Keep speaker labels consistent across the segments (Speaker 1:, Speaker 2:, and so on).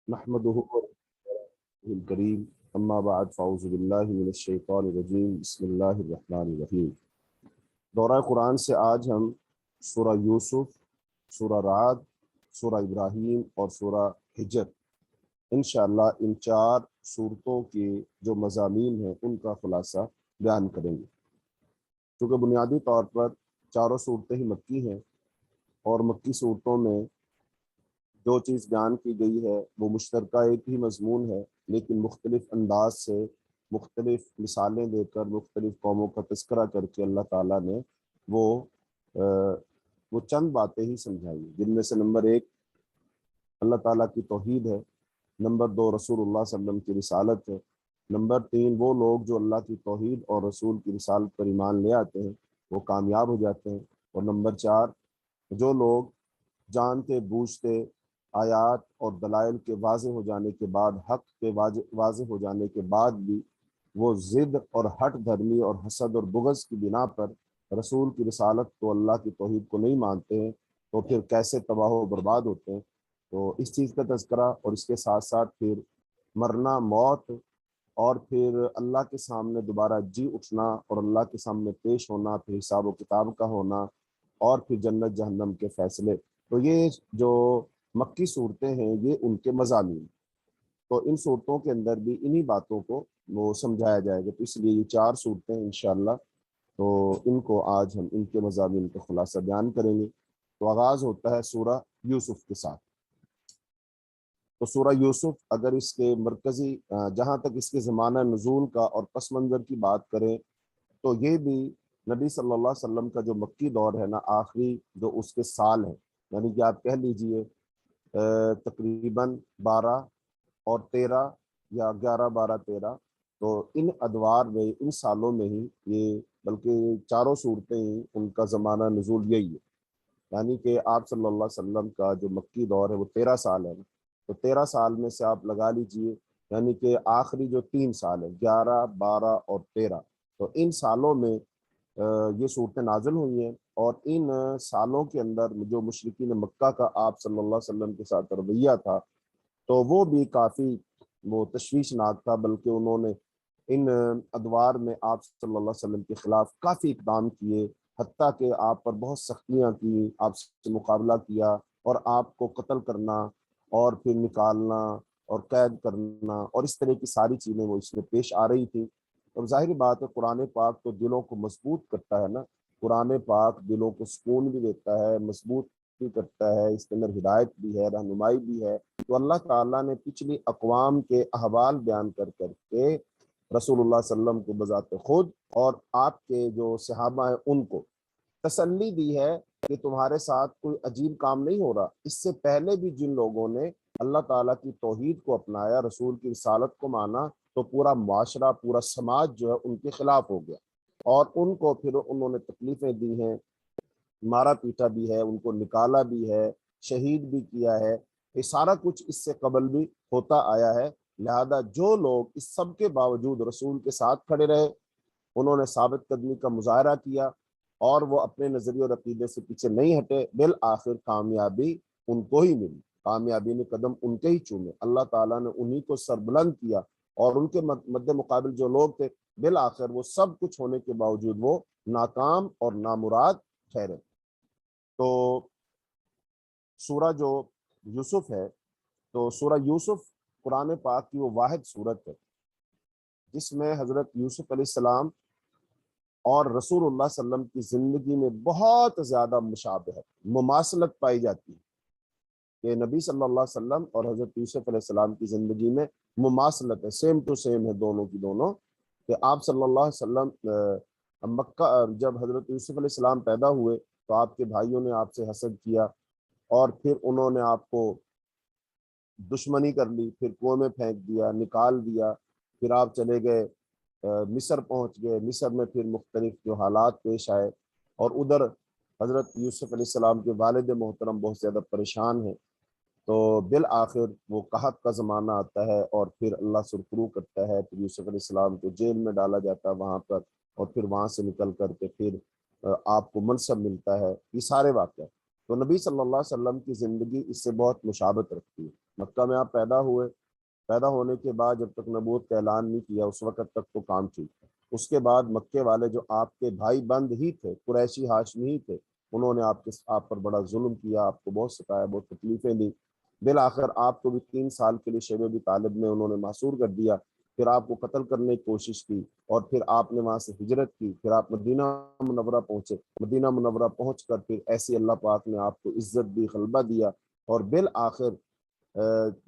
Speaker 1: نحمده الکریم اما بعد فاعوذ باللہ من الشیطان الرجیم بسم اللہ الرحمن الرحیم۔ دورہ قرآن سے آج ہم سورہ یوسف، سورہ رعد، سورہ ابراہیم اور سورہ حجر انشاءاللہ ان چار صورتوں کے جو مضامین ہیں ان کا خلاصہ بیان کریں گے۔ چونکہ بنیادی طور پر چاروں صورتیں ہی مکی ہیں اور مکی صورتوں میں جو چیز بیان کی گئی ہے وہ مشترکہ ایک ہی مضمون ہے، لیکن مختلف انداز سے مختلف مثالیں دے کر مختلف قوموں کا تذکرہ کر کے اللہ تعالیٰ نے وہ چند باتیں ہی سمجھائی، جن میں سے نمبر ایک اللہ تعالیٰ کی توحید ہے، نمبر دو رسول اللہ صلی اللہ علیہ وسلم کی رسالت ہے، نمبر تین وہ لوگ جو اللہ کی توحید اور رسول کی رسالت پر ایمان لے آتے ہیں وہ کامیاب ہو جاتے ہیں، اور نمبر چار جو لوگ جانتے بوجھتے آیات اور دلائل کے واضح ہو جانے کے بعد، حق کے واضح ہو جانے کے بعد بھی وہ ضد اور ہٹ دھرمی اور حسد اور بغض کی بنا پر رسول کی رسالت کو، اللہ کی توحید کو نہیں مانتے ہیں، تو پھر کیسے تباہ و برباد ہوتے ہیں۔ تو اس چیز کا تذکرہ اور اس کے ساتھ ساتھ پھر مرنا، موت، اور پھر اللہ کے سامنے دوبارہ جی اٹھنا اور اللہ کے سامنے پیش ہونا، پھر حساب و کتاب کا ہونا، اور پھر جنت جہنم کے فیصلے۔ تو یہ جو مکی صورتیں ہیں یہ ان کے مضامین، تو ان صورتوں کے اندر بھی انہی باتوں کو وہ سمجھایا جائے گا، تو اس لیے یہ چار صورتیں انشاءاللہ، تو ان کو آج ہم ان کے مضامین کا خلاصہ بیان کریں گے۔ تو آغاز ہوتا ہے سورہ یوسف کے ساتھ۔ تو سورہ یوسف اگر اس کے مرکزی جہاں تک اس کے زمانہ نزول کا اور پس منظر کی بات کریں تو یہ بھی نبی صلی اللہ علیہ وسلم کا جو مکی دور ہے نا، آخری جو اس کے سال ہیں، یعنی کہ آپ کہہ لیجئے تقریباً 12 اور 13 یا 11 12 13، تو ان ادوار میں، ان سالوں میں ہی یہ، بلکہ چاروں صورتیں ہی ان کا زمانہ نزول یہی ہے، یعنی کہ آپ صلی اللہ علیہ وسلم کا جو مکی دور ہے وہ 13 سال ہے نا، تو 13 سال میں سے آپ لگا لیجئے، یعنی کہ آخری جو 3 سال ہے 11 12 اور 13، تو ان سالوں میں یہ صورتیں نازل ہوئی ہیں، اور ان سالوں کے اندر جو مشرکین مکہ کا آپ صلی اللہ علیہ وسلم کے ساتھ رویہ تھا تو وہ بھی کافی وہ تشویشناک تھا، بلکہ انہوں نے ان ادوار میں آپ صلی اللہ علیہ وسلم کے خلاف کافی اقدام کیے، حتیٰ کہ آپ پر بہت سختیاں کی، آپ سے مقابلہ کیا، اور آپ کو قتل کرنا اور پھر نکالنا اور قید کرنا اور اس طرح کی ساری چیزیں وہ اس میں پیش آ رہی تھی۔ اور ظاہری بات ہے قرآن پاک تو دلوں کو مضبوط کرتا ہے نا، قرآن پاک دلوں کو سکون بھی دیتا ہے، مضبوط بھی کرتا ہے، اس کے اندر ہدایت بھی ہے، رہنمائی بھی ہے۔ تو اللہ تعالیٰ نے پچھلی اقوام کے احوال بیان کر کے رسول اللہ صلی اللہ علیہ وسلم کو بذات خود اور آپ کے جو صحابہ ہیں ان کو تسلی دی ہے کہ تمہارے ساتھ کوئی عجیب کام نہیں ہو رہا۔ اس سے پہلے بھی جن لوگوں نے اللہ تعالیٰ کی توحید کو اپنایا، رسول کی رسالت کو مانا، تو پورا معاشرہ، پورا سماج جو ہے ان کے خلاف ہو گیا، اور ان کو پھر انہوں نے تکلیفیں دی ہیں، مارا پیٹا بھی ہے، ان کو نکالا بھی ہے، شہید بھی کیا ہے، یہ سارا کچھ اس سے قبل بھی ہوتا آیا ہے۔ لہذا جو لوگ اس سب کے باوجود رسول کے ساتھ کھڑے رہے، انہوں نے ثابت قدمی کا مظاہرہ کیا اور وہ اپنے نظریے اور عقیدے سے پیچھے نہیں ہٹے، بالآخر کامیابی ان کو ہی ملی، کامیابی نے قدم ان کے ہی چومے، اللہ تعالیٰ نے انہی کو سربلند کیا، اور ان کے مد مقابل جو لوگ تھے بالآخر وہ سب کچھ ہونے کے باوجود وہ ناکام اور نامراد ٹھہرے۔ تو سورہ جو یوسف ہے، تو سورہ یوسف قرآن پاک کی وہ واحد صورت ہے جس میں حضرت یوسف علیہ السلام اور رسول اللہ صلی اللہ علیہ وسلم کی زندگی میں بہت زیادہ مشابہت، مماثلت پائی جاتی ہے، کہ نبی صلی اللہ علیہ وسلم اور حضرت یوسف علیہ السلام کی زندگی میں مماثلت ہے، سیم ٹو سیم ہے دونوں کی دونوں، کہ آپ صلی اللہ علیہ وسلم مکہ جب حضرت یوسف علیہ السلام پیدا ہوئے تو آپ کے بھائیوں نے آپ سے حسد کیا، اور پھر انہوں نے آپ کو دشمنی کر لی، پھر کنویں میں پھینک دیا، نکال دیا، پھر آپ چلے گئے مصر پہنچ گئے، مصر میں پھر مختلف جو حالات پیش آئے، اور ادھر حضرت یوسف علیہ السلام کے والد محترم بہت زیادہ پریشان ہیں، تو بالآخر وہ قحط کا زمانہ آتا ہے اور پھر اللہ سرخرو کرتا ہے، پھر یوسف علیہ السلام کو جیل میں ڈالا جاتا ہے وہاں پر، اور پھر وہاں سے نکل کر کے پھر آپ کو منصب ملتا ہے، یہ سارے واقعات۔ تو نبی صلی اللہ علیہ وسلم کی زندگی اس سے بہت مشابہت رکھتی ہے۔ مکہ میں آپ پیدا ہوئے، پیدا ہونے کے بعد جب تک نبوت کا اعلان نہیں کیا اس وقت تک تو کام ٹھیک ہے۔ اس کے بعد مکے والے جو آپ کے بھائی بند ہی تھے، قریشی ہاشمی ہی تھے، انہوں نے آپ پر بڑا ظلم کیا، آپ کو بہت ستایا، بہت تکلیفیں دی۔ بالآخر آپ کو بھی 3 سال کے لیے شیب ابی طالب میں انہوں نے محصور کر دیا، پھر آپ کو قتل کرنے کی کوشش کی، اور پھر آپ نے وہاں سے ہجرت کی، پھر آپ مدینہ منورہ پہنچے۔ مدینہ منورہ پہنچ کر پھر ایسی اللہ پاک نے آپ کو عزت دی، غلبہ دیا، اور بالآخر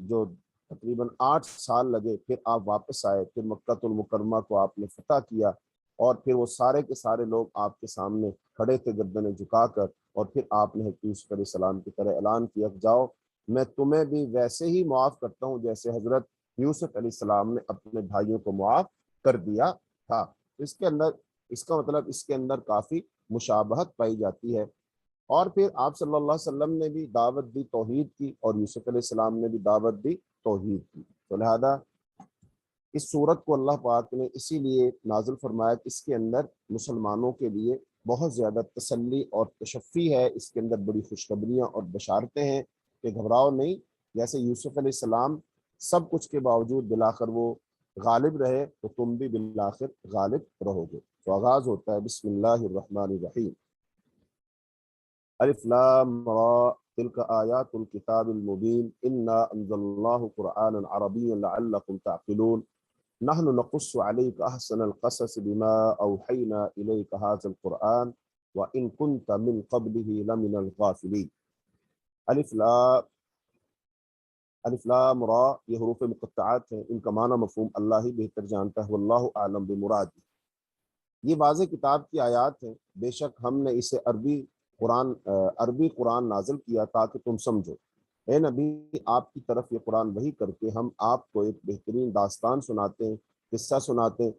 Speaker 1: جو تقریباً 8 سال لگے، پھر آپ واپس آئے، پھر مکہ المکرمہ کو آپ نے فتح کیا، اور پھر وہ سارے کے سارے لوگ آپ کے سامنے کھڑے تھے گردنیں جھکا کر، اور پھر آپ نے حضرت یوسف علیہ السلام کی طرح اعلان کیا کہ جاؤ میں تمہیں بھی ویسے ہی معاف کرتا ہوں جیسے حضرت یوسف علیہ السلام نے اپنے بھائیوں کو معاف کر دیا تھا۔ اس کے اندر، اس کا مطلب اس کے اندر کافی مشابہت پائی جاتی ہے۔ اور پھر آپ صلی اللہ علیہ وسلم نے بھی دعوت دی توحید کی، اور یوسف علیہ السلام نے بھی دعوت دی توحید کی، تو لہذا اس صورت کو اللہ پاک نے اسی لیے نازل فرمایا کہ اس کے اندر مسلمانوں کے لیے بہت زیادہ تسلی اور تشفی ہے، اس کے اندر بڑی خوشخبریاں اور بشارتیں ہیں کہ گھبراؤ نہیں، جیسے یوسف علیہ السلام سب کچھ کے باوجود بالآخر وہ غالب رہے، تو تم بھی بالآخر غالب رہو گے۔ تو آغاز ہوتا ہے بسم اللہ الرحمن الرحیم۔ الف لام را تلک آیات الکتاب المبین انا انزلناہ قرآنا عربیا لعلکم تعقلون نحن نقص عليك احسن القصص بما اوحینا الیک هذا القرآن وان كنت من قبله لمن الغافلین۔ الف لام، الف لام را یہ حروف مقطعات ہیں، ان کا معنی مفہوم اللہ ہی بہتر جانتا ہے، واللہ اعلم بمراد۔ یہ واضح کتاب کی آیات ہیں، بے شک ہم نے اسے عربی قرآن نازل کیا تاکہ تم سمجھو۔ اے نبی، آپ کی طرف یہ قرآن وحی کر کے ہم آپ کو ایک بہترین داستان سناتے ہیں، قصہ سناتے ہیں،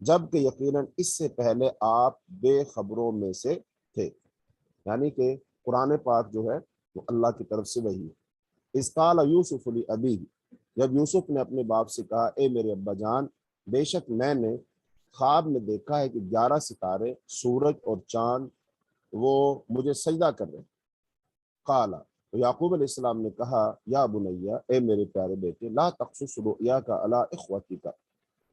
Speaker 1: جبکہ یقیناً اس سے پہلے آپ بے خبروں میں سے تھے۔ یعنی کہ قرآن پاک جو ہے وہ اللہ کی طرف سے وحی ہے۔ اذ قال یوسف لابیہ، جب یوسف نے اپنے باپ سے کہا اے میرے ابا جان، بے شک میں نے خواب میں دیکھا ہے کہ 11 ستارے، سورج اور چاند وہ مجھے سجدہ کر رہے ہیں۔ قالا، تو یعقوب علیہ السلام نے کہا یا بنیا، اے میرے پیارے بیٹے، لا تقصص رؤیاک علی اخوتک،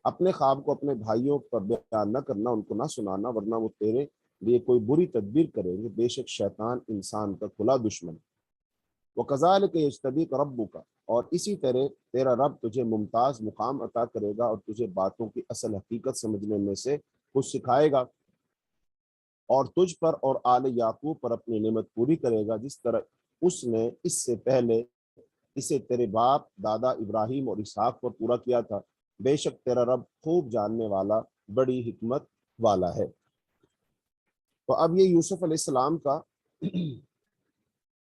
Speaker 1: اپنے خواب کو اپنے بھائیوں پر بیان نہ کرنا، ان کو نہ سنانا، ورنہ وہ تیرے لیے کوئی بری تدبیر کریں گے، بے شک شیطان انسان کا کھلا دشمن۔ وَكَذَلِكَ يَجْتَبِيكَ رَبُّكَ، اور اسی طرح تیرا رب تجھے ممتاز مقام عطا کرے گا، اور تجھے باتوں کی اصل حقیقت سمجھنے میں سے کچھ سکھائے گا، اور تجھ پر اور آل یعقوب پر اپنی نعمت پوری کرے گا، جس طرح اس نے اس سے پہلے اسے تیرے باپ دادا ابراہیم اور اسحاق پر پورا کیا تھا، بے شک تیرا رب خوب جاننے والا، بڑی حکمت والا ہے۔ تو اب یہ یوسف علیہ السلام کا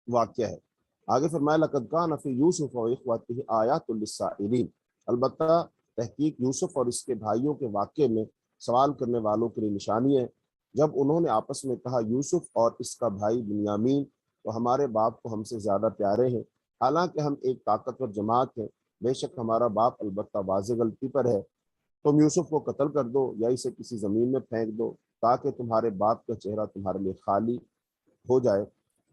Speaker 1: واقعہ ہے۔ آگے فرمایا لقد کان فی یوسف و اخوتہ آیات للسائلین، البتہ تحقیق یوسف اور اس کے بھائیوں کے واقعے میں سوال کرنے والوں کے لیے نشانی ہے۔ جب انہوں نے آپس میں کہا یوسف اور اس کا بھائی بنیامین تو ہمارے باپ کو ہم سے زیادہ پیارے ہیں، حالانکہ ہم ایک طاقتور جماعت ہیں، بے شک ہمارا باپ البتہ واضح غلطی پر ہے۔ تم یوسف کو قتل کر دو یا اسے کسی زمین میں پھینک دو تاکہ تمہارے باپ کا چہرہ تمہارے لیے خالی ہو جائے،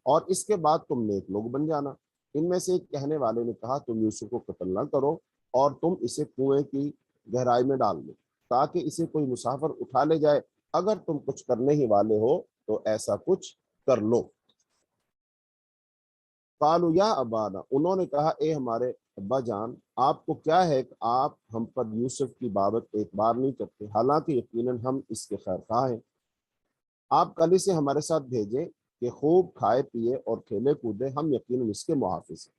Speaker 1: اور اس کے بعد تم نیک لوگ بن جانا۔ ان میں سے ایک کہنے والے نے کہا تم یوسف کو قتل نہ کرو اور تم اسے کنویں کی گہرائی میں ڈال دو تاکہ اسے کوئی مسافر اٹھا لے جائے، اگر تم کچھ کرنے ہی والے ہو تو ایسا کچھ کر لو۔ قالوا یا ابانا، انہوں نے کہا اے ہمارے ابا جان، آپ کو کیا ہے کہ آپ ہم پر یوسف کی بابت اعتبار نہیں کرتے، حالانکہ یقیناً ہم اس کے خیر خواہ ہیں۔ آپ کل اسے ہمارے ساتھ بھیجیں کہ خوب کھائے پیے اور کھیلے کودے، ہم یقیناً اس کے محافظ ہیں۔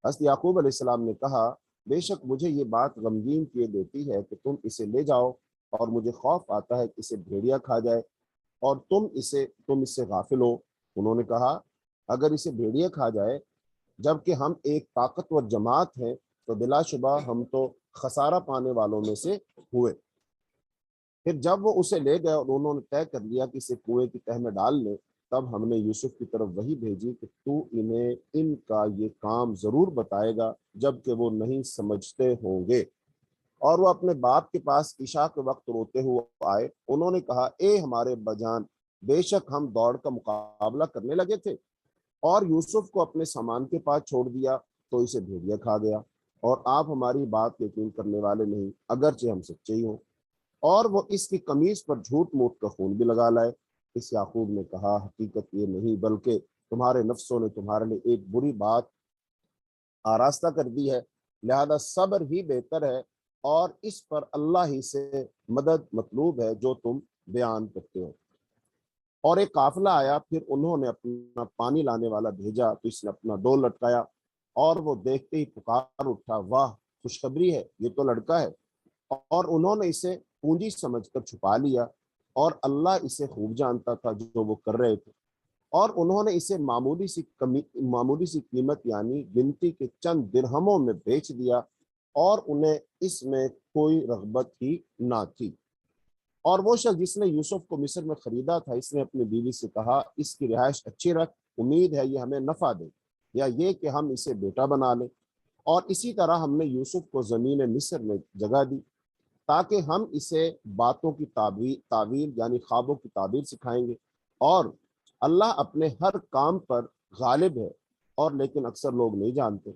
Speaker 1: حضرت یعقوب علیہ السلام نے کہا بے شک مجھے یہ بات غمگین کیے دیتی ہے کہ تم اسے لے جاؤ، اور مجھے خوف آتا ہے کہ اسے بھیڑیا کھا جائے اور تم اس سے غافل ہو۔ انہوں نے کہا اگر اسے بھیڑیا کھا جائے جبکہ ہم ایک طاقتور جماعت ہیں تو بلا شبہ ہم تو خسارہ پانے والوں میں سے ہوئے۔ پھر جب وہ اسے لے گئے اور انہوں نے طے کر لیا کہ اسے کنویں کی تہ میں ڈال لیں، تب ہم نے یوسف کی طرف وہی بھیجی کہ تو انہیں ان کا یہ کام ضرور بتائے گا جبکہ وہ نہیں سمجھتے ہوں گے۔ اور وہ اپنے باپ کے پاس عشاء کے وقت روتے ہوئے آئے، انہوں نے کہا اے ہمارے بجان، بے شک ہم دوڑ کا مقابلہ کرنے لگے تھے اور یوسف کو اپنے سامان کے پاس چھوڑ دیا، تو اسے بھیڑیا کھا گیا، اور آپ ہماری بات کے یقین کرنے والے نہیں، اگرچہ ہم سچے ہی ہوں۔ اور وہ اس کی قمیص پر جھوٹ موٹ کا خون بھی لگا لائے۔ اس یعقوب نے کہا، حقیقت یہ نہیں بلکہ تمہارے نفسوں نے تمہارے لیے ایک بری بات آراستہ کر دی ہے، لہذا صبر ہی بہتر ہے، اور اس پر اللہ ہی سے مدد مطلوب ہے جو تم بیان کرتے ہو۔ اور ایک قافلہ آیا، پھر انہوں نے اپنا پانی لانے والا بھیجا، تو اس نے اپنا ڈول لٹکایا، اور وہ دیکھتے ہی پکار اٹھا، واہ خوشخبری ہے، یہ تو لڑکا ہے۔ اور انہوں نے اسے پونجی سمجھ کر چھپا لیا، اور اللہ اسے خوب جانتا تھا جو وہ کر رہے تھے۔ اور انہوں نے اسے معمولی سی قیمت یعنی گنتی کے چند درہموں میں بیچ دیا، اور انہیں اس میں کوئی رغبت ہی نہ تھی۔ اور وہ شخص جس نے یوسف کو مصر میں خریدا تھا، اس نے اپنی بیوی سے کہا، اس کی رہائش اچھی رکھ، امید ہے یہ ہمیں نفع دے، یا یہ کہ ہم اسے بیٹا بنا لیں۔ اور اسی طرح ہم نے یوسف کو زمین مصر میں جگہ دی، تاکہ ہم اسے باتوں کی تعویل یعنی خوابوں کی تعبیر سکھائیں گے۔ اور اللہ اپنے ہر کام پر غالب ہے، اور لیکن اکثر لوگ نہیں جانتے۔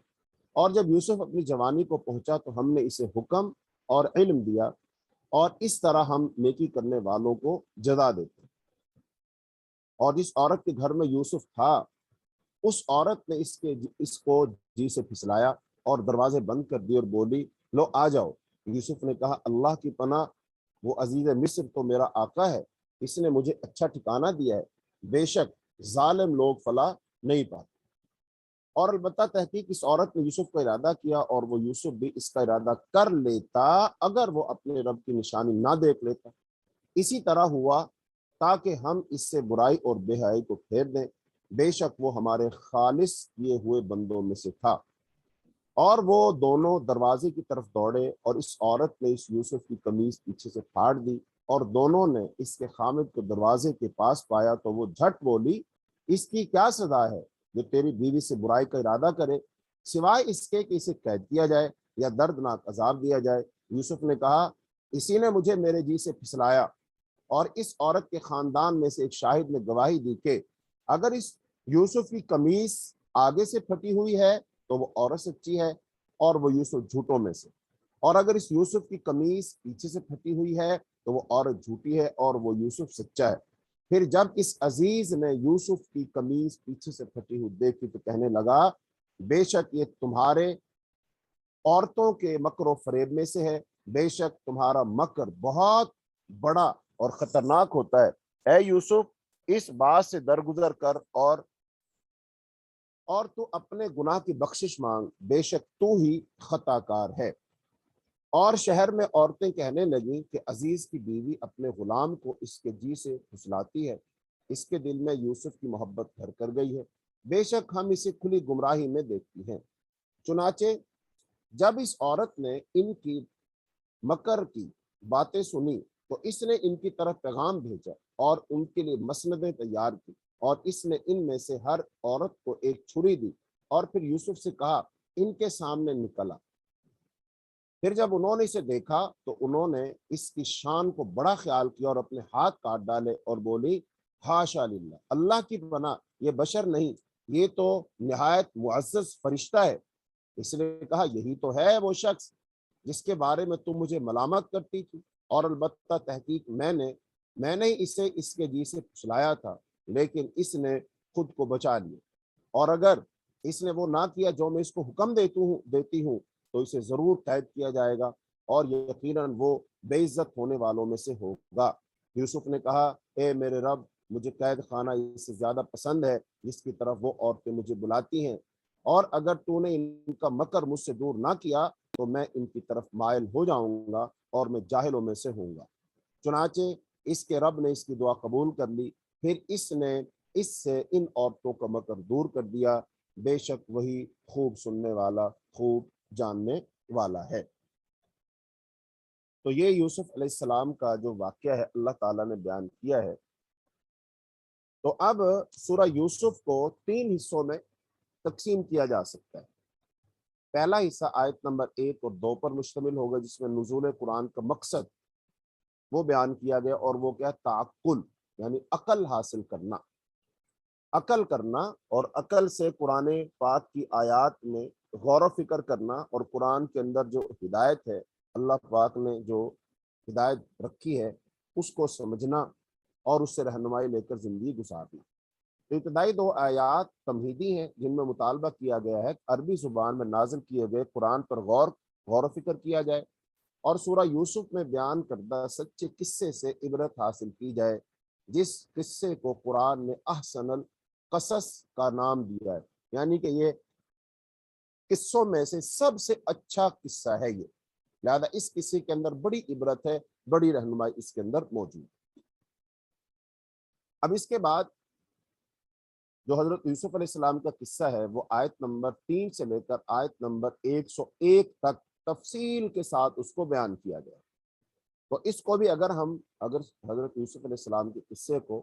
Speaker 1: اور جب یوسف اپنی جوانی کو پہنچا تو ہم نے اسے حکم اور علم دیا، اور اس طرح ہم نیکی کرنے والوں کو جزا دیتے ہیں۔ اور جس عورت کے گھر میں یوسف تھا، اس عورت نے اس کو جی سے پھسلایا اور دروازے بند کر دیے، اور بولی، لو آ جاؤ۔ یوسف نے کہا، اللہ کی پناہ، وہ عزیز مصر تو میرا آقا ہے، اس نے مجھے اچھا ٹھکانہ دیا ہے، بے شک ظالم لوگ فلاح نہیں پاتے۔ اور البتہ تحقیق اس عورت نے یوسف کو ارادہ کیا، اور وہ یوسف بھی اس کا ارادہ کر لیتا اگر وہ اپنے رب کی نشانی نہ دیکھ لیتا۔ اسی طرح ہوا تاکہ ہم اس سے برائی اور بے حیائی کو پھیر دیں، بے شک وہ ہمارے خالص کیے ہوئے بندوں میں سے تھا۔ اور وہ دونوں دروازے کی طرف دوڑے، اور اس عورت نے اس یوسف کی قمیص پیچھے سے پھاڑ دی، اور دونوں نے اس کے خامد کو دروازے کے پاس پایا، تو وہ جھٹ بولی، اس کی کیا سزا ہے جو تیری بیوی سے برائی کا ارادہ کرے، سوائے اس کے کہ اسے قید کیا جائے یا دردناک عذاب دیا جائے۔ یوسف نے کہا، اسی نے مجھے میرے جی سے پھسلایا۔ اور اس عورت کے خاندان میں سے ایک شاہد نے گواہی دی کہ اگر اس یوسف کی قمیص آگے سے پھٹی ہوئی ہے تو وہ عورت سچی ہے، اور وہ یوسف جھوٹوں میں سے، اور اگر اس یوسف کی قمیص پیچھے سے پھٹی ہوئی ہے تو وہ عورت جھوٹی ہے، اور وہ یوسف سچا ہے۔ پھر جب اس عزیز نے یوسف کی قمیص پیچھے سے پھٹی ہوئی دیکھی تو کہنے لگا، بے شک یہ تمہارے عورتوں کے مکر و فریب میں سے ہے، بے شک تمہارا مکر بہت بڑا اور خطرناک ہوتا ہے۔ اے یوسف، اس بات سے درگزر کر، اور تو اپنے گناہ کی بخشش مانگ، بے شک تو ہی خطا کار ہے۔ اور شہر میں عورتیں کہنے لگیں کہ عزیز کی بیوی اپنے غلام کو اس کے جی سے پھسلاتی ہے، اس کے دل میں یوسف کی محبت بھر کر گئی ہے، بے شک ہم اسے کھلی گمراہی میں دیکھتی ہیں۔ چنانچہ جب اس عورت نے ان کی مکر کی باتیں سنی تو اس نے ان کی طرف پیغام بھیجا، اور ان کے لیے مسندیں تیار کی، اور اس نے ان میں سے ہر عورت کو ایک چھری دی، اور پھر یوسف سے کہا، ان کے سامنے نکلا۔ پھر جب انہوں نے اسے دیکھا تو انہوں نے اس کی شان کو بڑا خیال کیا، اور اپنے ہاتھ کاٹ ڈالے، اور بولی، حاشا للہ، اللہ کی پناہ، یہ بشر نہیں، یہ تو نہایت معزز فرشتہ ہے۔ اس نے کہا، یہی تو ہے وہ شخص جس کے بارے میں تم مجھے ملامت کرتی تھی، اور البتہ تحقیق میں نے اسے اس کے جی سے پھسلایا تھا، لیکن اس نے خود کو بچا لیا، اور اگر اس نے وہ نہ کیا جو میں اس کو حکم دیتی ہوں تو اسے ضرور قید کیا جائے گا، اور یقیناً وہ بے عزت ہونے والوں میں سے ہوگا۔ یوسف نے کہا، اے میرے رب، مجھے قید خانہ اس سے زیادہ پسند ہے جس کی طرف وہ عورتیں مجھے بلاتی ہیں، اور اگر تو نے ان کا مکر مجھ سے دور نہ کیا تو میں ان کی طرف مائل ہو جاؤں گا، اور میں جاہلوں میں سے ہوں گا۔ چنانچہ اس کے رب نے اس کی دعا قبول کر لی، پھر اس نے اس سے ان عورتوں کا مکر دور کر دیا، بے شک وہی خوب سننے والا، خوب جاننے والا ہے۔ تو یہ یوسف علیہ السلام کا جو واقعہ ہے اللہ تعالیٰ نے بیان کیا ہے۔ تو اب سورہ یوسف کو 3 حصوں میں تقسیم کیا جا سکتا ہے۔ پہلا حصہ آیت نمبر 1 اور 2 پر مشتمل ہوگا، جس میں نزول قرآن کا مقصد وہ بیان کیا گیا، اور وہ کیا؟ تعقل، یعنی عقل حاصل کرنا، عقل کرنا، اور عقل سے قرآن پاک کی آیات میں غور و فکر کرنا اور قرآن کے اندر جو ہدایت ہے، اللہ پاک نے جو ہدایت رکھی ہے اس کو سمجھنا اور اس سے رہنمائی لے کر زندگی گزارنا۔ تو ابتدائی 2 آیات تمہیدی ہیں جن میں مطالبہ کیا گیا ہے عربی زبان میں نازل کیے گئے قرآن پر غور و فکر کیا جائے اور سورہ یوسف میں بیان کردہ سچے قصے سے عبرت حاصل کی جائے، جس قصے کو قرآن نے احسن القصص کا نام دیا ہے، یعنی کہ یہ قصوں میں سے سب سے اچھا قصہ ہے یہ، لہذا اس قصے کے اندر بڑی عبرت ہے، بڑی رہنمائی اس کے اندر موجود۔ اب اس کے بعد جو حضرت یوسف علیہ السلام کا قصہ ہے وہ آیت نمبر 3 سے لے کر آیت نمبر 101 تک تفصیل کے ساتھ اس کو بیان کیا گیا۔ تو اس کو بھی اگر حضرت یوسف علیہ السلام کے قصے کو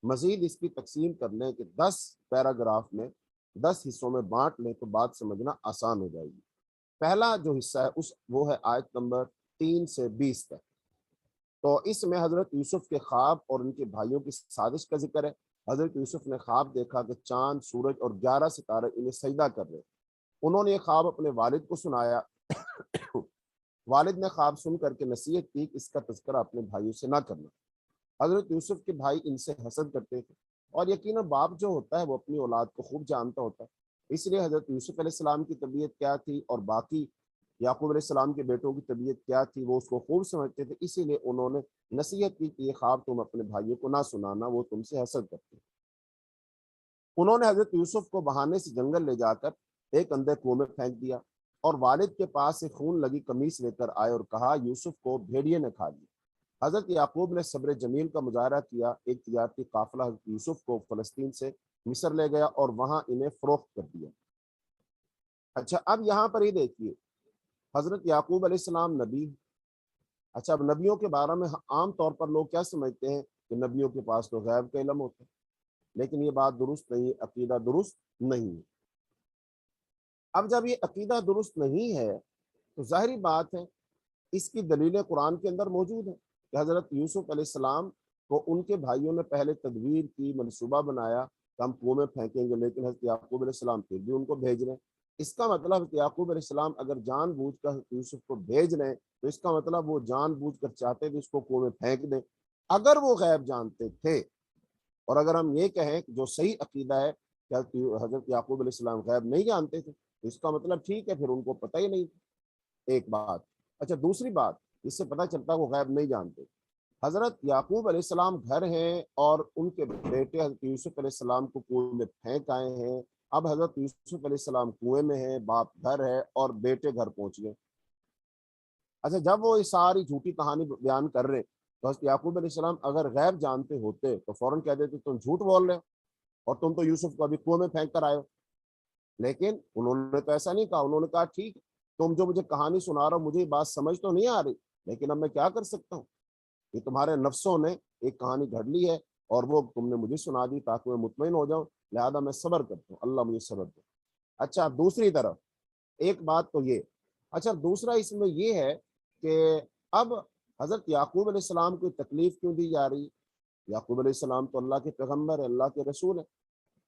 Speaker 1: مزید اس کی تقسیم کر لیں کہ 10 پیراگراف میں 10 حصوں میں بانٹ لیں تو بات سمجھنا آسان ہو جائے گی۔ پہلا جو حصہ ہے وہ ہے آیت نمبر 3 سے 20 تک۔ تو اس میں حضرت یوسف کے خواب اور ان کے بھائیوں کی سازش کا ذکر ہے۔ حضرت یوسف نے خواب دیکھا کہ چاند، سورج اور 11 ستارے انہیں سجدہ کر رہے۔ انہوں نے یہ خواب اپنے والد کو سنایا۔ والد نے خواب سن کر کے نصیحت کی کہ اس کا تذکرہ اپنے بھائیوں سے نہ کرنا۔ حضرت یوسف کے بھائی ان سے حسد کرتے تھے، اور یقیناً باپ جو ہوتا ہے وہ اپنی اولاد کو خوب جانتا ہوتا ہے، اس لیے حضرت یوسف علیہ السلام کی طبیعت کیا تھی اور باقی یعقوب علیہ السلام کے بیٹوں کی طبیعت کیا تھی وہ اس کو خوب سمجھتے تھے، اسی لیے انہوں نے نصیحت کی کہ یہ خواب تم اپنے بھائیوں کو نہ سنانا، وہ تم سے حسد کرتے ہیں۔ انہوں نے حضرت یوسف کو بہانے سے جنگل لے جا کر ایک اندھے کنویں میں پھینک دیا اور والد کے پاس سے خون لگی قمیص لے کر آئے اور کہا یوسف کو بھیڑیے نے کھا لیا۔ حضرت یعقوب نے صبر جمیل کا مظاہرہ کیا۔ ایک تجارتی قافلہ حضرت یوسف کو فلسطین سے مصر لے گیا اور وہاں انہیں فروخت کر دیا۔ اچھا، اب یہاں پر ہی دیکھیے حضرت یعقوب علیہ السلام نبی۔ اچھا، اب نبیوں کے بارے میں عام طور پر لوگ کیا سمجھتے ہیں کہ نبیوں کے پاس تو غیب کا علم ہوتا ہے، لیکن یہ بات درست نہیں، عقیدہ درست نہیں ہے۔ اب جب یہ عقیدہ درست نہیں ہے تو ظاہری بات ہے اس کی دلیلیں قرآن کے اندر موجود ہیں کہ حضرت یوسف علیہ السلام کو ان کے بھائیوں نے پہلے تدبیر کی، منصوبہ بنایا کہ ہم کنویں میں پھینکیں گے، لیکن حضرت یعقوب علیہ السلام پھر بھی ان کو بھیج رہے ہیں۔ اس کا مطلب حضرت یعقوب علیہ السلام اگر جان بوجھ کر حضرت یوسف کو بھیج رہے ہیں تو اس کا مطلب وہ جان بوجھ کر چاہتے تھے اس کو کنویں میں پھینک دیں۔ اگر وہ غیب جانتے تھے، اور اگر ہم یہ کہیں کہ جو صحیح عقیدہ ہے کہ حضرت یعقوب علیہ السلام غیب نہیں جانتے تھے، تو اس کا مطلب ٹھیک ہے پھر ان کو پتہ ہی نہیں تھا، ایک بات۔ اچھا، دوسری بات اس سے پتہ چلتا ہے وہ غیب نہیں جانتے۔ حضرت یعقوب علیہ السلام گھر ہیں اور ان کے بیٹے حضرت یوسف علیہ السلام کو کنویں میں پھینک آئے ہیں۔ اب حضرت یوسف علیہ السلام کنویں میں ہیں، باپ گھر ہے اور بیٹے گھر پہنچ گئے۔ اچھا، جب وہ اس ساری جھوٹی کہانی بیان کر رہے تو حضرت یعقوب علیہ السلام اگر غیب جانتے ہوتے تو فوراً کہہ دیتے تم جھوٹ بول رہے ہو اور تم تو یوسف کو ابھی کنویں میں پھینک کر آئے ہو، لیکن انہوں نے تو ایسا نہیں کہا۔ انہوں نے کہا ٹھیک، تم جو مجھے کہانی سنا رہا ہو مجھے یہ بات سمجھ تو نہیں آ رہی، لیکن اب میں کیا کر سکتا ہوں، یہ تمہارے نفسوں نے ایک کہانی گھڑ لی ہے اور وہ تم نے مجھے سنا دی تاکہ میں مطمئن ہو جاؤں، لہذا میں صبر کرتا ہوں، اللہ مجھے صبر دے۔ اچھا، دوسری طرف ایک بات تو یہ، اچھا دوسرا اس میں یہ ہے کہ اب حضرت یعقوب علیہ السلام کو تکلیف کیوں دی جا رہی ہے؟ یعقوب علیہ السلام تو اللہ کے پیغمبر ہے، اللہ کے رسول ہے،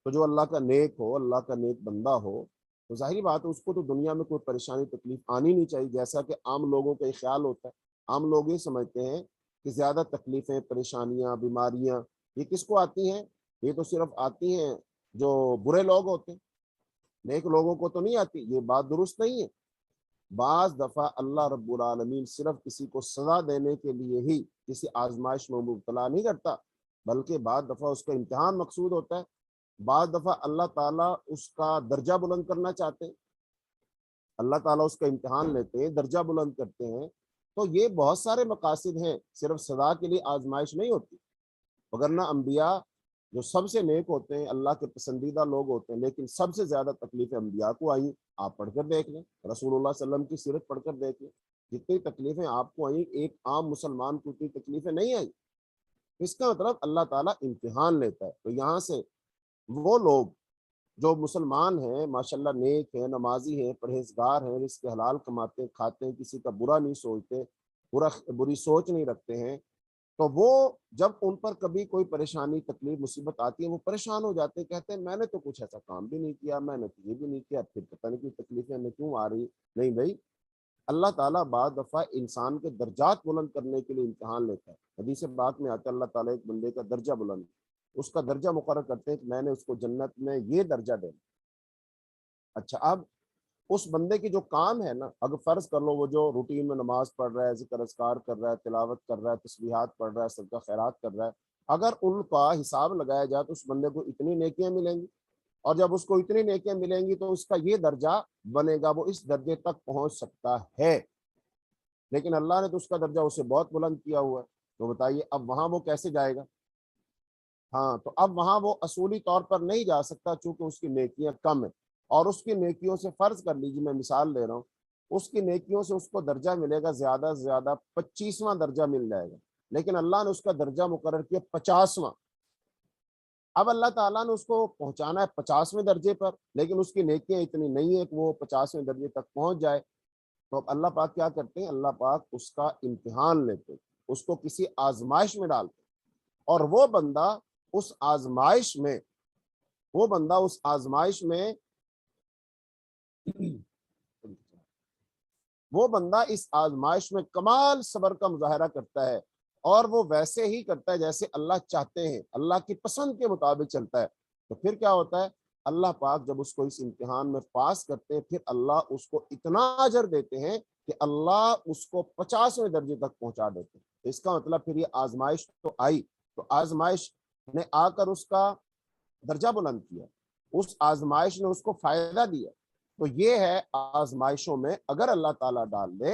Speaker 1: تو جو اللہ کا نیک ہو، اللہ کا نیک بندہ ہو، تو ظاہری بات ہے اس کو تو دنیا میں کوئی پریشانی تکلیف آنی نہیں چاہیے، جیسا کہ عام لوگوں کا یہ خیال ہوتا ہے۔ عام لوگ یہ سمجھتے ہیں کہ زیادہ تکلیفیں، پریشانیاں، بیماریاں یہ کس کو آتی ہیں؟ یہ تو صرف آتی ہیں جو برے لوگ ہوتے ہیں، نیک لوگوں کو تو نہیں آتی۔ یہ بات درست نہیں ہے۔ بعض دفعہ اللہ رب العالمین صرف کسی کو سزا دینے کے لیے ہی کسی آزمائش میں مبتلا نہیں کرتا، بلکہ بعض دفعہ اس کا امتحان مقصود ہوتا ہے۔ بعض دفعہ اللہ تعالیٰ اس کا درجہ بلند کرنا چاہتے ہیں، اللہ تعالیٰ اس کا امتحان لیتے ہیں، درجہ بلند کرتے ہیں، تو یہ بہت سارے مقاصد ہیں، صرف سزا کے لیے آزمائش نہیں ہوتی۔ وگرنہ انبیاء جو سب سے نیک ہوتے ہیں، اللہ کے پسندیدہ لوگ ہوتے ہیں، لیکن سب سے زیادہ تکلیفیں انبیاء کو آئیں۔ آپ پڑھ کر دیکھ لیں، رسول اللہ صلی اللہ علیہ وسلم کی سیرت پڑھ کر دیکھ لیں، جتنی تکلیفیں آپ کو آئیں ایک عام مسلمان کو اتنی تکلیفیں نہیں آئیں۔ اس کا مطلب اللہ تعالیٰ امتحان لیتا ہے۔ تو یہاں سے وہ لوگ جو مسلمان ہیں، ماشاءاللہ نیک ہیں، نمازی ہیں، پرہیزگار ہیں، رزق حلال کماتے ہیں، کھاتے ہیں، کسی کا برا نہیں سوچتے، بری سوچ نہیں رکھتے ہیں، تو وہ جب ان پر کبھی کوئی پریشانی تکلیف مصیبت آتی ہے وہ پریشان ہو جاتے ہیں، کہتے ہیں میں نے تو کچھ ایسا کام بھی نہیں کیا، میں نے تو یہ بھی نہیں کیا، پھر پتہ نہیں کیوں تکلیفیں ہمیں کیوں آ رہی۔ نہیں بھائی، اللہ تعالیٰ بعض دفعہ انسان کے درجات بلند کرنے کے لیے امتحان لیتا ہے۔ حدیث پاک میں آتا ہے اللہ تعالیٰ ایک بندے کا درجہ بلند، اس کا درجہ مقرر کرتے ہیں کہ میں نے اس کو جنت میں یہ درجہ دینا۔ اچھا، اب اس بندے کی جو کام ہے نا، اگر فرض کر لو وہ جو روٹین میں نماز پڑھ رہا ہے، ذکر اذکار کر رہا ہے، تلاوت کر رہا ہے، تسبیحات پڑھ رہا ہے، صدقہ خیرات کر رہا ہے، اگر ان کا حساب لگایا جائے تو اس بندے کو اتنی نیکیاں ملیں گی، اور جب اس کو اتنی نیکیاں ملیں گی تو اس کا یہ درجہ بنے گا، وہ اس درجے تک پہنچ سکتا ہے۔ لیکن اللہ نے تو اس کا درجہ اسے بہت بلند کیا ہوا ہے، تو بتائیے اب وہاں وہ کیسے جائے گا؟ ہاں، تو اب وہاں وہ اصولی طور پر نہیں جا سکتا چونکہ اس کی نیکیاں کم ہیں، اور اس کی نیکیوں سے فرض کر لیجیے، میں مثال لے رہا ہوں، اس کی نیکیوں سے اس کو درجہ ملے گا زیادہ سے زیادہ 25واں درجہ مل جائے گا، لیکن اللہ نے اس کا درجہ مقرر کیا 50واں۔ اب اللہ تعالیٰ نے اس کو پہنچانا ہے 50ویں درجے پر، لیکن اس کی نیکیاں اتنی نہیں ہے کہ وہ 50ویں درجے تک پہنچ جائے۔ تو اب اللہ پاک کیا کرتے ہیں؟ اللہ پاک اس کا امتحان لیتے، اس کو کسی آزمائش میں ڈالتے، اور وہ بندہ اس آزمائش میں وہ بندہ اس آزمائش میں وہ بندہ اس آزمائش میں کمال صبر کا مظاہرہ کرتا ہے، اور وہ ویسے ہی کرتا ہے جیسے اللہ چاہتے ہیں، اللہ کی پسند کے مطابق چلتا ہے، تو پھر کیا ہوتا ہے؟ اللہ پاک جب اس کو اس امتحان میں پاس کرتے ہیں، پھر اللہ اس کو اتنا اجر دیتے ہیں کہ اللہ اس کو 50ویں درجے تک پہنچا دیتے ہیں۔ اس کا مطلب پھر یہ آزمائش تو آئی، تو آزمائش نے آ کر اس کا درجہ بلند کیا، اس آزمائش نے اس کو فائدہ دیا۔ تو یہ ہے آزمائشوں میں اگر اللہ تعالیٰ ڈال دے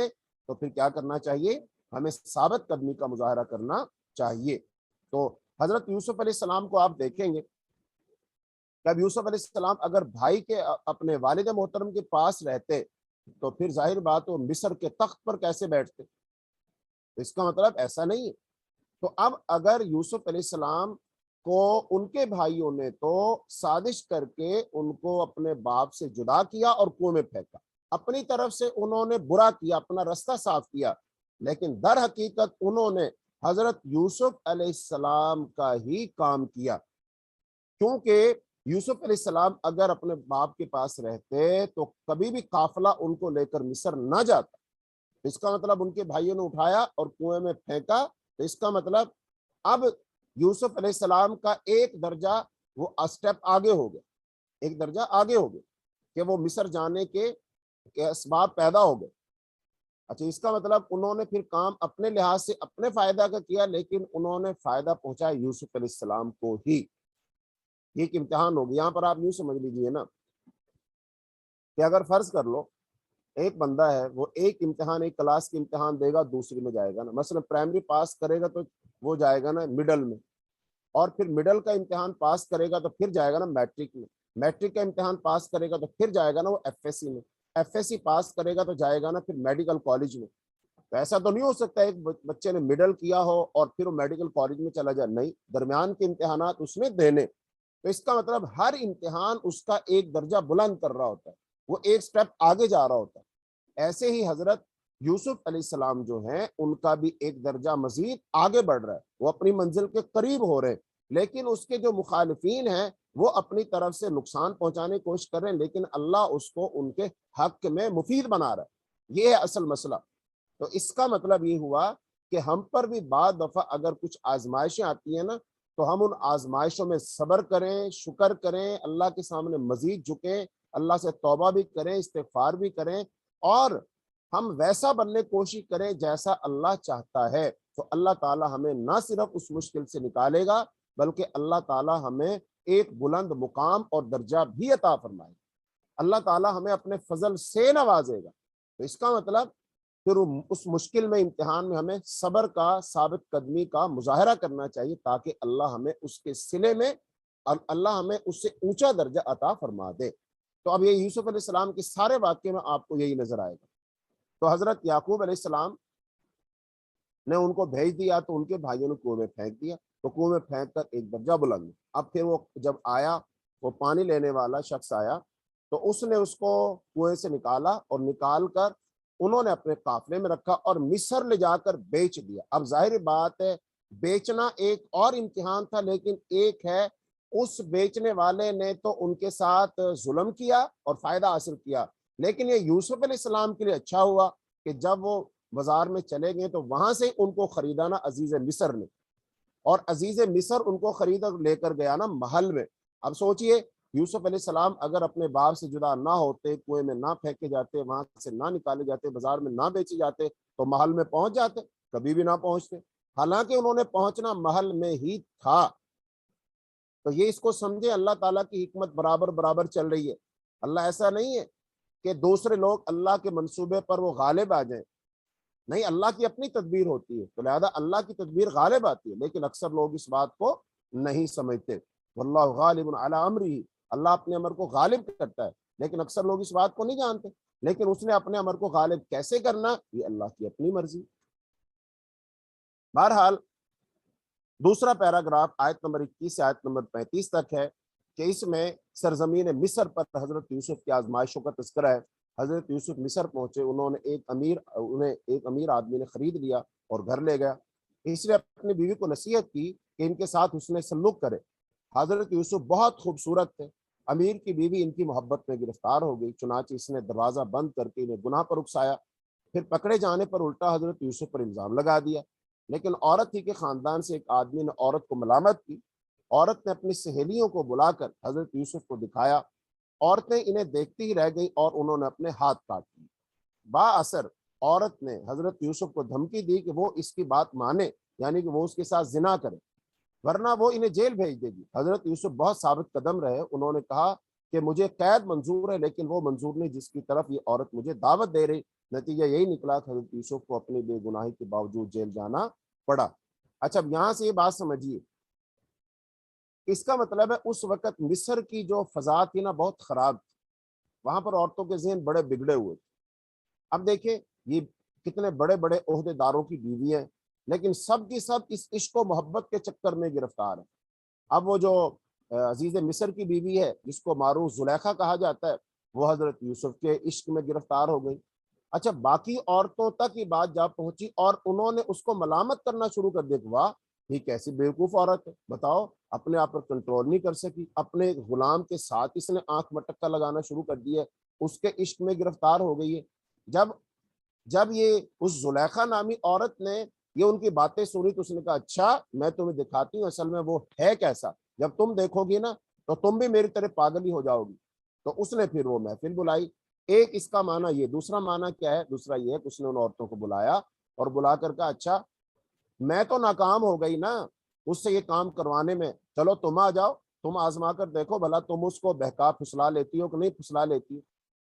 Speaker 1: تو پھر کیا کرنا چاہیے؟ ہمیں ثابت قدمی کا مظاہرہ کرنا چاہیے۔ تو حضرت یوسف علیہ السلام کو آپ دیکھیں گے کہ اب یوسف علیہ السلام اگر بھائی کے اپنے والد محترم کے پاس رہتے تو پھر ظاہر بات وہ مصر کے تخت پر کیسے بیٹھتے؟ اس کا مطلب ایسا نہیں ہے۔ تو اب اگر یوسف علیہ السلام کو ان کے بھائیوں نے تو سازش کر کے ان کو اپنے باپ سے جدا کیا اور کنویں میں پھینکا، اپنی طرف سے انہوں نے برا کیا، اپنا رستہ صاف کیا، لیکن در حقیقت انہوں نے حضرت یوسف علیہ السلام کا ہی کام کیا، کیونکہ یوسف علیہ السلام اگر اپنے باپ کے پاس رہتے تو کبھی بھی قافلہ ان کو لے کر مصر نہ جاتا۔ اس کا مطلب ان کے بھائیوں نے اٹھایا اور کنویں میں پھینکا، تو اس کا مطلب اب یوسف علیہ السلام کا ایک درجہ وہ اسٹیپ آگے ہو گیا، ایک درجہ آگے ہو گیا کہ وہ مصر جانے کے اسباب پیدا ہو گئے۔ اچھا، اس کا مطلب انہوں نے پھر کام اپنے لحاظ سے اپنے فائدہ کا کیا، لیکن انہوں نے فائدہ پہنچایا یوسف علیہ السلام کو ہی۔ یہ ایک امتحان ہوگی، یہاں پر آپ یوں سمجھ لیجیے نا کہ اگر فرض کر لو ایک بندہ ہے، وہ ایک امتحان، ایک کلاس کے امتحان دے گا، دوسری میں جائے گا نا، مثلا پرائمری پاس کرے گا تو وہ جائے گا نا مڈل میں، اور پھر مڈل کا امتحان پاس کرے گا تو پھر جائے گا نا میٹرک میں، میٹرک کا امتحان پاس کرے گا تو پھر جائے گا نا وہ ایف ایس سی میں، ایف ایس سی پاس کرے گا تو جائے گا نا پھر میڈیکل کالج میں۔ تو ایسا تو نہیں ہو سکتا ایک بچے نے مڈل کیا ہو اور پھر وہ میڈیکل کالج میں چلا جائے، نہیں، درمیان کے امتحانات اس نے دینے۔ تو اس کا مطلب ہر امتحان اس کا ایک درجہ بلند کر رہا ہوتا ہے، وہ ایک سٹیپ آگے جا رہا ہوتا ہے۔ ایسے ہی حضرت یوسف علیہ السلام جو ہیں ان کا بھی ایک درجہ مزید آگے بڑھ رہا ہے، وہ اپنی منزل کے قریب ہو رہے ہیں، لیکن اس کے جو مخالفین ہیں وہ اپنی طرف سے نقصان پہنچانے کی کوشش کر رہے ہیں، لیکن اللہ اس کو ان کے حق میں مفید بنا رہا ہے۔ یہ ہے اصل مسئلہ۔ تو اس کا مطلب یہ ہوا کہ ہم پر بھی بعض دفعہ اگر کچھ آزمائشیں آتی ہیں نا تو ہم ان آزمائشوں میں صبر کریں، شکر کریں، اللہ کے سامنے مزید جھکیں، اللہ سے توبہ بھی کریں، استغفار بھی کریں، اور ہم ویسا بننے کی کوشش کریں جیسا اللہ چاہتا ہے، تو اللہ تعالی ہمیں نہ صرف اس مشکل سے نکالے گا بلکہ اللہ تعالی ہمیں ایک بلند مقام اور درجہ بھی عطا فرمائے گا، اللہ تعالی ہمیں اپنے فضل سے نوازے گا۔ تو اس کا مطلب پھر اس مشکل میں، امتحان میں ہمیں صبر کا، ثابت قدمی کا مظاہرہ کرنا چاہیے تاکہ اللہ ہمیں اس کے صلے میں، اللہ ہمیں اس سے اونچا درجہ عطا فرما دے۔ تو اب یہ یوسف علیہ السلام کے سارے واقعے میں آپ کو یہی نظر آئے گا۔ تو حضرت یعقوب علیہ السلام نے ان کو بھیج دیا تو ان کے بھائیوں نے کنویں میں پھینک دیا، تو کنویں میں پھینک کر ایک درجہ بلند۔ اب پھر وہ جب آیا، وہ پانی لینے والا شخص آیا تو اس نے اس کو کنویں سے نکالا، اور نکال کر انہوں نے اپنے قافلے میں رکھا اور مصر لے جا کر بیچ دیا۔ اب ظاہر بات ہے بیچنا ایک اور امتحان تھا، لیکن ایک ہے اس بیچنے والے نے تو ان کے ساتھ ظلم کیا اور فائدہ حاصل کیا، لیکن یہ یوسف علیہ السلام کے لیے اچھا ہوا کہ جب وہ بازار میں چلے گئے تو وہاں سے ان کو خریدا نا عزیز مصر نے، اور عزیز مصر ان کو خرید لے کر گیا نا محل میں۔ اب سوچئے یوسف علیہ السلام اگر اپنے باپ سے جدا نہ ہوتے، کنویں میں نہ پھینکے جاتے، وہاں سے نہ نکالے جاتے، بازار میں نہ بیچے جاتے، تو محل میں پہنچ جاتے؟ کبھی بھی نہ پہنچتے، حالانکہ انہوں نے پہنچنا محل میں ہی تھا۔ تو یہ اس کو سمجھے، اللہ تعالیٰ کی حکمت برابر برابر چل رہی ہے۔ اللہ ایسا نہیں ہے کہ دوسرے لوگ اللہ کے منصوبے پر وہ غالب آ جائیں، نہیں، اللہ کی اپنی تدبیر ہوتی ہے، تو لہذا اللہ کی تدبیر غالب آتی ہے، لیکن اکثر لوگ اس بات کو نہیں سمجھتے۔ واللہ غالب علی امرہ، اللہ اپنے امر کو غالب کرتا ہے، لیکن اکثر لوگ اس بات کو نہیں جانتے۔ لیکن اس نے اپنے امر کو غالب کیسے کرنا، یہ اللہ کی اپنی مرضی۔ بہرحال دوسرا پیراگراف آیت نمبر 21 سے آیت نمبر 35 تک ہے کہ اس میں سرزمین مصر پر حضرت یوسف کی آزمائشوں کا تذکرہ ہے۔ حضرت یوسف مصر پہنچے، انہیں ایک امیر آدمی نے خرید لیا اور گھر لے گیا۔ اس نے اپنی بیوی کو نصیحت کی کہ ان کے ساتھ حسن سلوک کرے۔ حضرت یوسف بہت خوبصورت تھے، امیر کی بیوی ان کی محبت میں گرفتار ہو گئی، چنانچہ اس نے دروازہ بند کر کے انہیں گناہ پر اکسایا۔ پھر پکڑے جانے پر الٹا حضرت یوسف پر الزام لگا دیا، لیکن عورت ہی کے خاندان سے ایک آدمی نے عورت کو ملامت کی۔ عورت نے اپنی سہیلیوں کو بلا کر حضرت یوسف کو دکھایا، عورتیں انہیں دیکھتی ہی رہ گئیں اور انہوں نے اپنے ہاتھ کاٹ لیے۔ با اثر عورت نے حضرت یوسف کو دھمکی دی کہ وہ اس کی بات مانے، یعنی کہ وہ اس کے ساتھ زنا کرے، ورنہ وہ انہیں جیل بھیج دے گی۔ حضرت یوسف بہت ثابت قدم رہے، انہوں نے کہا کہ مجھے قید منظور ہے، لیکن وہ منظور نہیں جس کی طرف یہ عورت مجھے دعوت دے رہی۔ نتیجہ یہی نکلا کہ حضرت یوسف کو اپنی بے گناہی کے باوجود جیل جانا پڑا۔ اچھا، اب یہاں سے یہ بات سمجھیے، اس کا مطلب ہے اس وقت مصر کی جو فضا تھی نا بہت خراب تھی، وہاں پر عورتوں کے ذہن بڑے بگڑے ہوئے تھے۔ اب دیکھیں یہ کتنے بڑے بڑے عہدے داروں کی بیوی ہیں، لیکن سب کی سب اس عشق و محبت کے چکر میں گرفتار ہیں۔ اب وہ جو عزیز مصر کی بیوی ہے جس کو معروف زلیخا کہا جاتا ہے، وہ حضرت یوسف کے عشق میں گرفتار ہو گئی۔ اچھا، باقی عورتوں تک یہ بات جا پہنچی اور انہوں نے اس کو ملامت کرنا شروع کر دیا کہ واہ، یہ کیسی بیوقوف عورت ہے، بتاؤ اپنے آپ پر کنٹرول نہیں کر سکی، اپنے غلام کے ساتھ اس نے آنکھ مٹکا لگانا شروع کر دیا ہے، اس کے عشق میں گرفتار ہو گئی ہے۔ جب جب یہ اس زلیخا نامی عورت نے یہ ان کی باتیں سنی تو اس نے کہا اچھا، میں تمہیں دکھاتی ہوں اصل میں وہ ہے کیسا، جب تم دیکھو گی نا تو تم بھی میری طرح پاگل ہی ہو جاؤ گی۔ تو اس نے پھر وہ محفل بلائی۔ ایک اس کا معنی یہ، دوسرا معنی کیا ہے؟ دوسرا یہ ہے کہ اس نے ان عورتوں کو بلایا اور بلا کر کہا اچھا، میں تو ناکام ہو گئی نا اس سے یہ کام کروانے میں، چلو تم آ جاؤ، تم آزما کر دیکھو بھلا تم اس کو بہکا پھسلا لیتی ہو کہ نہیں پھسلا لیتی ہو۔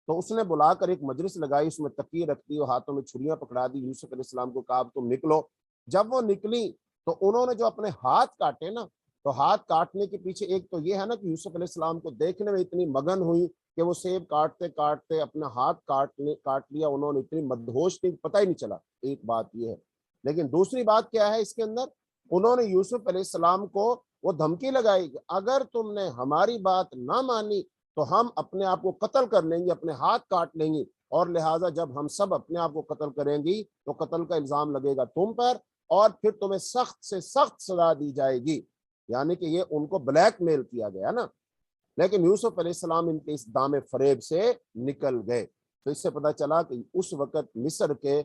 Speaker 1: تو اس نے بلا کر ایک مجلس لگائی، اس میں تکیے رکھ دی اور ہاتھوں میں چھریاں پکڑا دی۔ یوسف علیہ السلام کو کہا اب تم نکلو۔ جب وہ نکلی تو انہوں نے جو اپنے ہاتھ کاٹے نا، تو ہاتھ کاٹنے کے پیچھے ایک تو یہ ہے نا کہ یوسف علیہ السلام کو دیکھنے میں اتنی مگن ہوئی کہ وہ سیب کاٹتے کاٹتے اپنا ہاتھ کاٹ لیا، انہوں نے اتنی مدہوش تھی پتہ ہی نہیں چلا۔ ایک بات یہ ہے، لیکن دوسری بات کیا ہے اس کے اندر؟ انہوں نے یوسف علیہ السلام کو وہ دھمکی لگائی کہ اگر تم نے ہماری بات نہ مانی تو ہم اپنے آپ کو قتل کر لیں گے، اپنے ہاتھ کاٹ لیں گے، اور لہٰذا جب ہم سب اپنے آپ کو قتل کریں گی تو قتل کا الزام لگے گا تم پر، اور پھر تمہیں سخت سے سخت سزا دی جائے گی۔ یعنی کہ یہ ان کو بلیک میل کیا گیا نا، لیکن یوسف علیہ السلام ان کے اس دام فریب سے نکل گئے۔ تو اس سے پتہ چلا کہ اس وقت مصر کے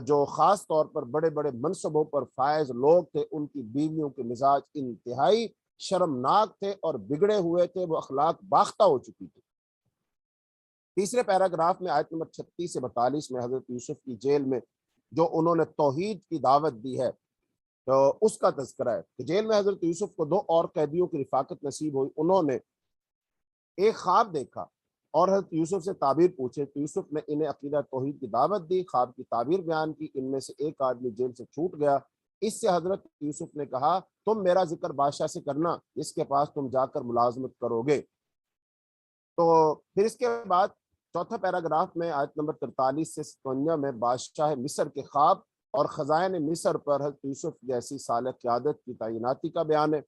Speaker 1: جو خاص طور پر بڑے بڑے منصبوں پر فائز لوگ تھے، ان کی بیویوں کے مزاج انتہائی شرمناک تھے اور بگڑے ہوئے تھے، وہ اخلاق باختہ ہو چکی تھی۔ تیسرے پیراگراف میں آیت نمبر 36 سے 42 میں حضرت یوسف کی جیل میں جو انہوں نے توحید کی دعوت دی ہے تو اس کا تذکرہ ہے کہ جیل میں حضرت یوسف کو 2 اور قیدیوں کی رفاقت نصیب ہوئی۔ انہوں نے ایک خواب دیکھا اور حضرت یوسف سے تعبیر پوچھے تو یوسف نے انہیں عقیدہ توحید کی دعوت دی، خواب کی تعبیر بیان کی۔ ان میں سے ایک آدمی جیل سے چھوٹ گیا۔ اس سے حضرت یوسف نے کہا تم میرا ذکر بادشاہ سے کرنا، اس کے پاس تم جا کر ملازمت کرو گے۔ تو پھر اس کے بعد چوتھا پیراگراف میں آیت نمبر 43 سے 57 میں بادشاہ مصر کے خواب اور خزائن مصر پر حضرت یوسف جیسی صالح قیادت کی تعیناتی کا بیان ہے۔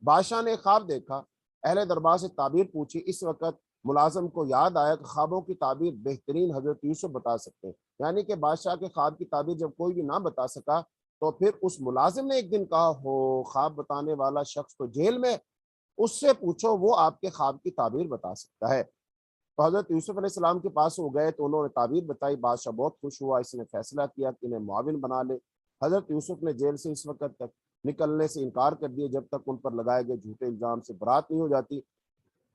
Speaker 1: بادشاہ نے خواب دیکھا، اہل دربار سے تعبیر پوچھی۔ اس وقت ملازم کو یاد آیا کہ خوابوں کی تعبیر بہترین حضرت یوسف بتا سکتے ہیں، یعنی کہ بادشاہ کے خواب کی تعبیر جب کوئی بھی نہ بتا سکا تو پھر اس ملازم نے ایک دن کہا، ہو خواب بتانے والا شخص تو جیل میں، اس سے پوچھو وہ آپ کے خواب کی تعبیر بتا سکتا ہے۔ تو حضرت یوسف علیہ السلام کے پاس وہ گئے تو انہوں نے تعبیر بتائی، بادشاہ بہت خوش ہوا، اس نے فیصلہ کیا کہ انہیں معاون بنا لے۔ حضرت یوسف نے جیل سے اس وقت تک نکلنے سے انکار کر دیا جب تک ان پر لگائے گئے جھوٹے الزام سے برات نہیں ہو جاتی۔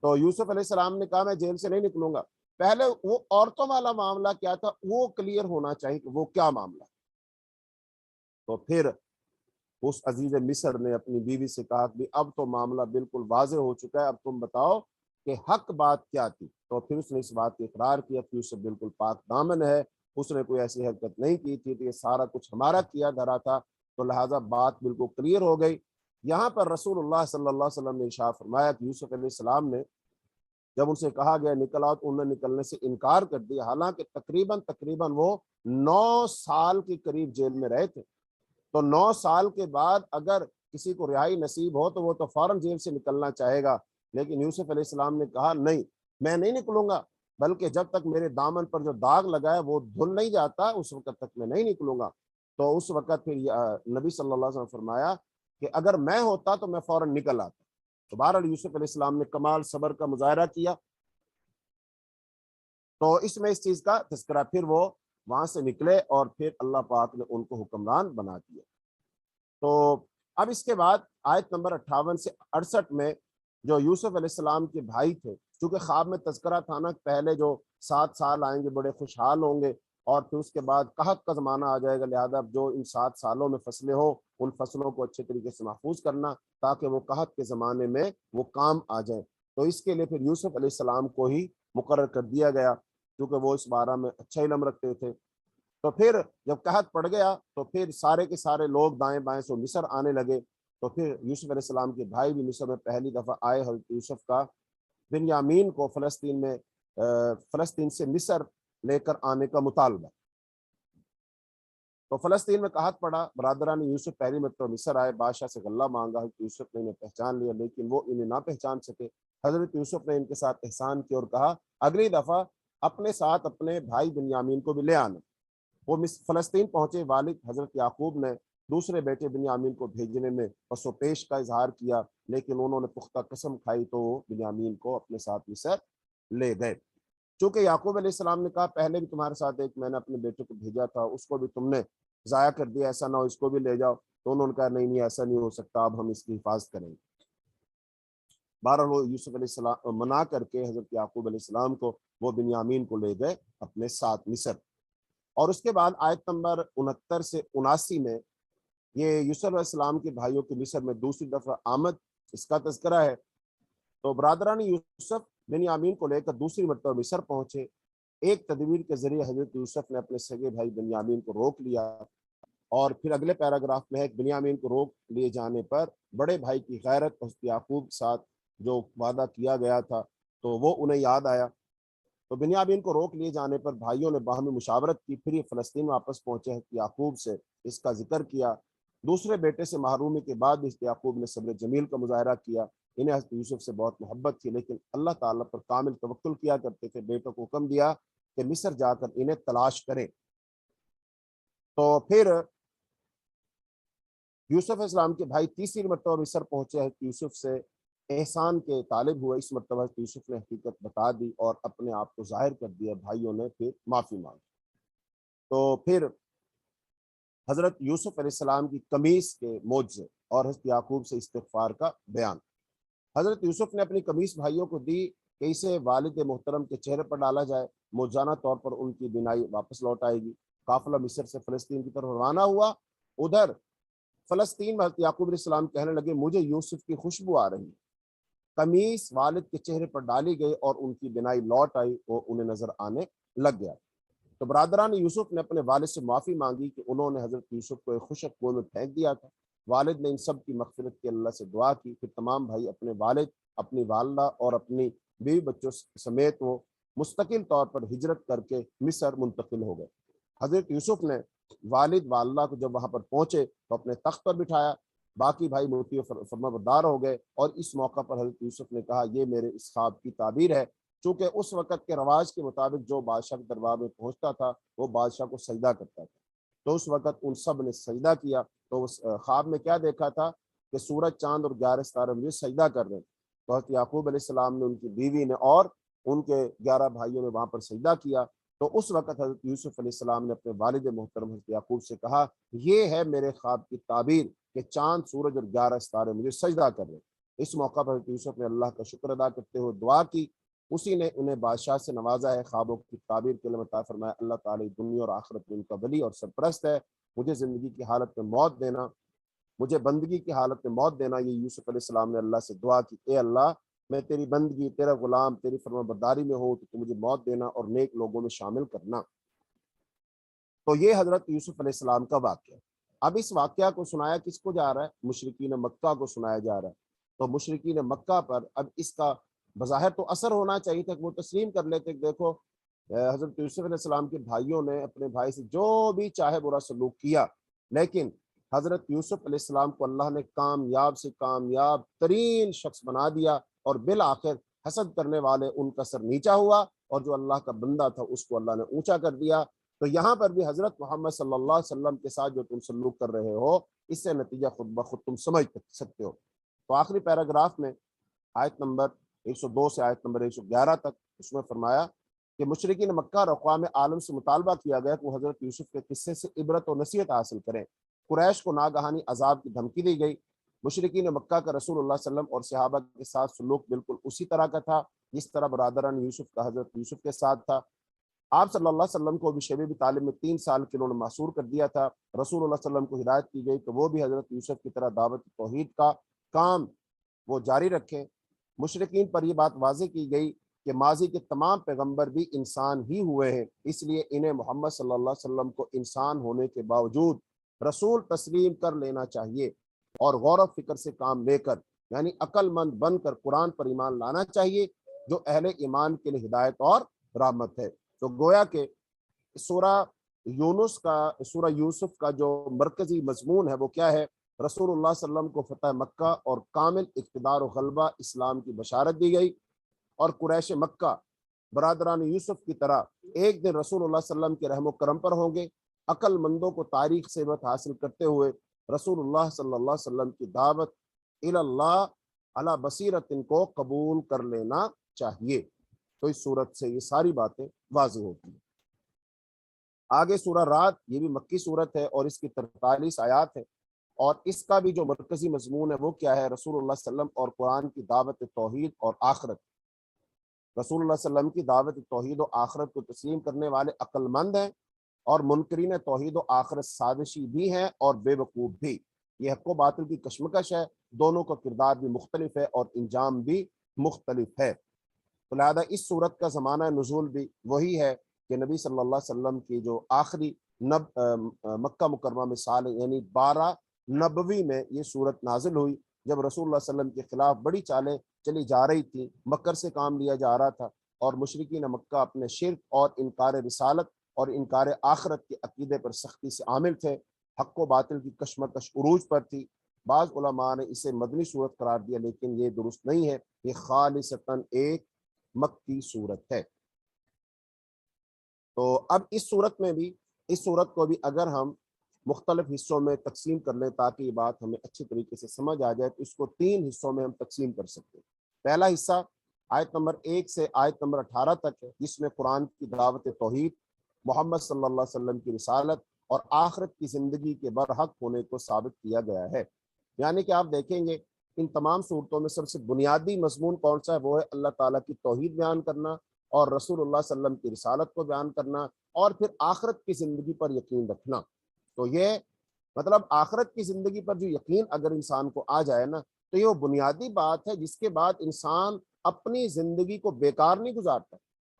Speaker 1: تو یوسف علیہ السلام نے کہا میں جیل سے نہیں نکلوں گا، پہلے وہ عورتوں والا معاملہ کیا تھا وہ کلیئر ہونا چاہیے کہ وہ کیا معاملہ۔ تو پھر اس عزیز مصر نے اپنی بیوی سے کہا کہ اب تو معاملہ بالکل واضح ہو چکا ہے، اب تم بتاؤ کہ حق بات کیا تھی۔ تو پھر اس نے اس بات کی اقرار کیا کہ یوسف بالکل پاک دامن ہے، اس نے کوئی ایسی حرکت نہیں کی تھی، تو یہ سارا کچھ ہمارا کیا دھرا تھا، تو لہٰذا بات بالکل کلیئر ہو گئی۔ یہاں پر رسول اللہ صلی اللہ علیہ وسلم نے ارشاد فرمایا کہ یوسف علیہ السلام نے جب ان سے کہا گیا نکل آؤ تو انہوں نے نکلنے سے انکار کر دیا، حالانکہ تقریباً وہ 9 سال کے قریب جیل میں رہے تھے۔ تو 9 سال کے بعد اگر کسی کو رہائی نصیب ہو تو وہ تو فوراً جیل سے نکلنا چاہے گا، لیکن یوسف علیہ السلام نے کہا نہیں، میں نہیں نکلوں گا، بلکہ جب تک میرے دامن پر جو داغ لگا ہے وہ دھل نہیں جاتا اس وقت تک میں نہیں نکلوں گا۔ تو اس وقت پھر نبی صلی اللہ علیہ وسلم فرمایا کہ اگر میں ہوتا تو میں فوراً نکل آتا۔ تو بہرحال یوسف علیہ السلام نے کمال صبر کا مظاہرہ کیا، تو اس میں اس چیز کا تذکرہ، پھر وہ وہاں سے نکلے اور پھر اللہ پاک نے ان کو حکمران بنا دیا۔ تو اب اس کے بعد آیت نمبر 58 سے 68 میں جو یوسف علیہ السلام کے بھائی تھے، چونکہ خواب میں تذکرہ تھا نا پہلے جو 7 سال آئیں گے بڑے خوشحال ہوں گے، اور پھر اس کے بعد قحط کا زمانہ آ جائے گا، لہذا جو ان 7 سالوں میں فصلیں ہوں ان فصلوں کو اچھے طریقے سے محفوظ کرنا تاکہ وہ قحط کے زمانے میں وہ کام آ جائیں۔ تو اس کے لیے پھر یوسف علیہ السلام کو ہی مقرر کر دیا گیا، کیونکہ وہ اس بارے میں اچھا علم رکھتے تھے۔ تو پھر جب قحط پڑ گیا تو پھر سارے کے سارے لوگ دائیں بائیں سے مصر آنے لگے، تو پھر یوسف علیہ السلام کے بھائی بھی مصر میں پہلی دفعہ آئے۔ حضرت یوسف کا بنیامین کو فلسطین سے مصر لے کر آنے کا مطالبہ، تو فلسطین میں قحط پڑا، برادران یوسف پہلی مرتبہ مصر آئے، بادشاہ سے غلہ مانگا، حضرت یوسف نے انہیں پہچان لیا لیکن وہ انہیں نہ پہچان سکے۔ حضرت یوسف نے ان کے ساتھ احسان کیا اور کہا اگلی دفعہ اپنے ساتھ اپنے بھائی بنیامین کو بھی لے آنا۔ وہ فلسطین پہنچے، والد حضرت یعقوب نے دوسرے بیٹے بنیامین کو بھیجنے میں پس و پیش کا اظہار کیا، لیکن انہوں نے پختہ قسم کھائی تو وہ بنیامین کو اپنے ساتھ مصر لے گئے۔ چونکہ یعقوب علیہ السلام نے کہا پہلے بھی تمہارے ساتھ ایک میں نے اپنے بیٹے کو بھیجا تھا، اس کو بھی تم نے ضائع کر دیا، ایسا نہ ہو اس کو بھی لے جاؤ، تو انہوں نے کہا نہیں ایسا نہیں ہو سکتا، اب ہم اس کی حفاظت کریں گے۔ بہرحال وہ یوسف علیہ السلام منا کر کے حضرت یعقوب علیہ السلام کو وہ بنیامین کو لے گئے اپنے ساتھ مصر۔ اور اس کے بعد آیت نمبر 69 سے 79 میں یہ یوسف علیہ السلام کے بھائیوں کے مصر میں دوسری دفعہ آمد، اس کا تذکرہ ہے۔ تو برادران یوسف بنیامین کو لے کر دوسری مرتبہ مصر پہنچے۔ ایک تدبیر کے ذریعے حضرت یوسف نے اپنے سگے بھائی بنیامین کو روک لیا، اور پھر اگلے پیراگراف میں ہے کہ بنیامین کو روک لیے جانے پر بڑے بھائی کی غیرت اور یعقوب کے ساتھ جو وعدہ کیا گیا تھا تو وہ انہیں یاد آیا۔ تو بنیامین کو روک لیے جانے پر بھائیوں نے باہمی مشاورت کی، پھر یہ فلسطین واپس پہنچے ہیں، یعقوب سے اس کا ذکر کیا۔ دوسرے بیٹے سے محرومی کے بعد اس یعقوب نے صبر جمیل کا مظاہرہ کیا۔ انہیں حضرت یوسف سے بہت محبت تھی لیکن اللہ تعالیٰ پر کامل توکل کیا کرتے تھے۔ بیٹوں کو حکم دیا کہ مصر جا کر انہیں تلاش کریں۔ تو پھر یوسف علیہ السلام کے بھائی تیسری مرتبہ مصر پہنچے ہیں، یوسف سے احسان کے طالب ہوئے۔ اس مرتبہ یوسف نے حقیقت بتا دی اور اپنے آپ کو ظاہر کر دیا، بھائیوں نے پھر معافی مانگی۔ تو پھر حضرت یوسف علیہ السلام کی قمیص کے معجزے اور حضرت یعقوب سے استغفار کا بیان۔ حضرت یوسف نے اپنی قمیص بھائیوں کو دی کہ اسے والد محترم کے چہرے پر ڈالا جائے، موجانہ طور پر ان کی بینائی واپس لوٹ آئے گی۔ قافلہ مصر سے فلسطین کی طرف روانہ ہوا۔ ادھر فلسطین میں حضرت یعقوب علیہ السلام کہنے لگے مجھے یوسف کی خوشبو آ رہی ہے۔ قمیص والد کے چہرے پر ڈالی گئی اور ان کی بینائی لوٹ آئی، وہ انہیں نظر آنے لگ گیا۔ تو برادران یوسف نے اپنے والد سے معافی مانگی کہ انہوں نے حضرت یوسف کو ایک خشک کنویں میں پھینک دیا تھا۔ والد نے ان سب کی مغفرت کی اللہ سے دعا کی، پھر تمام بھائی اپنے والد، اپنی والدہ اور اپنی بیوی بچوں سمیت وہ مستقل طور پر ہجرت کر کے مصر منتقل ہو گئے۔ حضرت یوسف نے والد والدہ کو جب وہاں پر پہنچے تو اپنے تخت پر بٹھایا، باقی بھائی مطیع و فرمانبردار ہو گئے، اور اس موقع پر حضرت یوسف نے کہا یہ میرے اس خواب کی تعبیر ہے۔ چونکہ اس وقت کے رواج کے مطابق جو بادشاہ کے دربار میں پہنچتا تھا وہ بادشاہ کو سجدہ کرتا تھا، تو اس وقت ان سب نے سجدہ کیا۔ تو اس خواب میں کیا دیکھا تھا کہ سورج چاند اور 11 ستارے مجھے سجدہ کر رہے ہیں. تو حضرت یعقوب علیہ السلام نے، ان کی بیوی نے اور ان کے 11 بھائیوں نے وہاں پر سجدہ کیا. تو اس وقت حضرت یوسف علیہ السلام نے اپنے والد محترم حضرت یعقوب سے کہا یہ ہے میرے خواب کی تعبیر کہ چاند سورج اور 11 ستارے مجھے سجدہ کر رہے ہیں. اس موقع پر حضرت یوسف نے اللہ کا شکر ادا کرتے ہوئے دعا کی. اسی نے انہیں بادشاہ سے نوازا ہے، خوابوں کی تعبیر کے لیے عطا فرمایا. اللہ تعالی دنیا اور آخرت میں ان کا ولی اور سرپرست ہے. مجھے زندگی کی حالت میں موت دینا، مجھے بندگی کی حالت میں موت دینا. یہ یوسف علیہ السلام نے اللہ سے دعا کی، اے اللہ میں تیری بندگی، تیرا غلام، تیری فرما برداری میں ہوں تو مجھے موت دینا اور نیک لوگوں میں شامل کرنا. تو یہ حضرت یوسف علیہ السلام کا واقعہ. اب اس واقعہ کو سنایا کس کو جا رہا ہے؟ مشرکین مکہ کو سنایا جا رہا ہے. تو مشرکین مکہ پر اب اس کا بظاہر تو اثر ہونا چاہیے تھا کہ وہ تسلیم کر لیتے کہ دیکھو حضرت یوسف علیہ السلام کے بھائیوں نے اپنے بھائی سے جو بھی چاہے برا سلوک کیا، لیکن حضرت یوسف علیہ السلام کو اللہ نے کامیاب سے کامیاب ترین شخص بنا دیا، اور بالآخر حسد کرنے والے ان کا سر نیچا ہوا، اور جو اللہ کا بندہ تھا اس کو اللہ نے اونچا کر دیا. تو یہاں پر بھی حضرت محمد صلی اللہ علیہ وسلم کے ساتھ جو تم سلوک کر رہے ہو، اس سے نتیجہ خود بخود تم سمجھ سکتے ہو. تو آخری پیراگراف میں آیت نمبر 102 سے آیت نمبر 111 تک اس میں فرمایا کہ مشرکین مکہ اور اقوام عالم سے مطالبہ کیا گیا کہ وہ حضرت یوسف کے قصے سے عبرت و نصیحت حاصل کریں. قریش کو ناگہانی عذاب کی دھمکی دی گئی. مشرکین مکہ کا رسول اللہ صلی اللہ علیہ وسلم اور صحابہ کے ساتھ سلوک بالکل اسی طرح کا تھا جس طرح برادران یوسف کا حضرت یوسف کے ساتھ تھا. آپ صلی اللہ علیہ وسلم کو بھی شیب ابی طالب میں 3 سال کے انہوں نے محصور کر دیا تھا. رسول اللہ صلی اللہ علیہ وسلم کو ہدایت کی گئی کہ وہ بھی حضرت یوسف کی طرح دعوت توحید کا کام وہ جاری رکھیں. مشرکین پر یہ بات واضح کی گئی کہ ماضی کے تمام پیغمبر بھی انسان ہی ہوئے ہیں، اس لیے انہیں محمد صلی اللہ علیہ وسلم کو انسان ہونے کے باوجود رسول تسلیم کر لینا چاہیے، اور غور و فکر سے کام لے کر یعنی عقل مند بن کر قرآن پر ایمان لانا چاہیے جو اہل ایمان کے لیے ہدایت اور رحمت ہے. تو گویا کہ سورہ سورہ یوسف کا جو مرکزی مضمون ہے وہ کیا ہے؟ رسول اللہ صلی اللہ علیہ وسلم کو فتح مکہ اور کامل اقتدار و غلبہ اسلام کی بشارت دی گئی، اور قریش مکہ برادران یوسف کی طرح ایک دن رسول اللہ صلی اللہ علیہ وسلم کے رحم و کرم پر ہوں گے. عقل مندوں کو تاریخ سے عبرت حاصل کرتے ہوئے رسول اللہ صلی اللہ علیہ وسلم کی دعوت اللہ علی بصیرت کو قبول کر لینا چاہیے. تو اس صورت سے یہ ساری باتیں واضح ہوتی ہیں. آگے سورہ رات، یہ بھی مکی صورت ہے اور اس کی 43 آیات ہے، اور اس کا بھی جو مرکزی مضمون ہے وہ کیا ہے؟ رسول اللہ صلی اللہ علیہ وسلم اور قرآن کی دعوت توحید اور آخرت. رسول اللہ صلی اللہ علیہ وسلم کی دعوت توحید و آخرت کو تسلیم کرنے والے عقل مند ہیں، اور منکرین توحید و آخرت سازشی بھی ہیں اور بے وقوف بھی. یہ حق و باطل کی کشمکش ہے، دونوں کا کردار بھی مختلف ہے اور انجام بھی مختلف ہے. تو لہٰذا اس صورت کا زمانہ نزول بھی وہی ہے کہ نبی صلی اللہ علیہ وسلم کی جو آخری مکہ مکرمہ میں سال یعنی 12 نبوی میں یہ صورت نازل ہوئی، جب رسول اللہ صلی اللہ علیہ وسلم کے خلاف بڑی چالیں چلی جا رہی تھیں، مکر سے کام لیا جا رہا تھا، اور مشرکین مکہ اپنے شرک اور انکار رسالت اور انکار آخرت کے عقیدے پر سختی سے عامل تھے. حق و باطل کی کشمکش عروج پر تھی. بعض علماء نے اسے مدنی صورت قرار دیا، لیکن یہ درست نہیں ہے، یہ خالصتاً ایک مکی صورت ہے. تو اب اس صورت کو بھی اگر ہم مختلف حصوں میں تقسیم کر لیں تاکہ یہ بات ہمیں اچھی طریقے سے سمجھ آ جائے، تو اس کو 3 حصوں میں ہم تقسیم کر سکتے ہیں. پہلا حصہ آیت نمبر 1 سے آیت نمبر 18 تک ہے، جس میں قرآن کی دعوت توحید، محمد صلی اللہ علیہ وسلم کی رسالت اور آخرت کی زندگی کے برحق ہونے کو ثابت کیا گیا ہے. یعنی کہ آپ دیکھیں گے ان تمام صورتوں میں سب سے بنیادی مضمون کون سا ہے؟ وہ ہے اللہ تعالیٰ کی توحید بیان کرنا، اور رسول اللہ صلی اللہ علیہ وسلم کی رسالت کو بیان کرنا، اور پھر آخرت کی زندگی پر یقین رکھنا. تو یہ مطلب آخرت کی زندگی پر جو یقین اگر انسان کو آ جائے نا، تو یہ وہ بنیادی بات ہے جس کے بعد انسان اپنی زندگی کو بیکار نہیں گزارتا،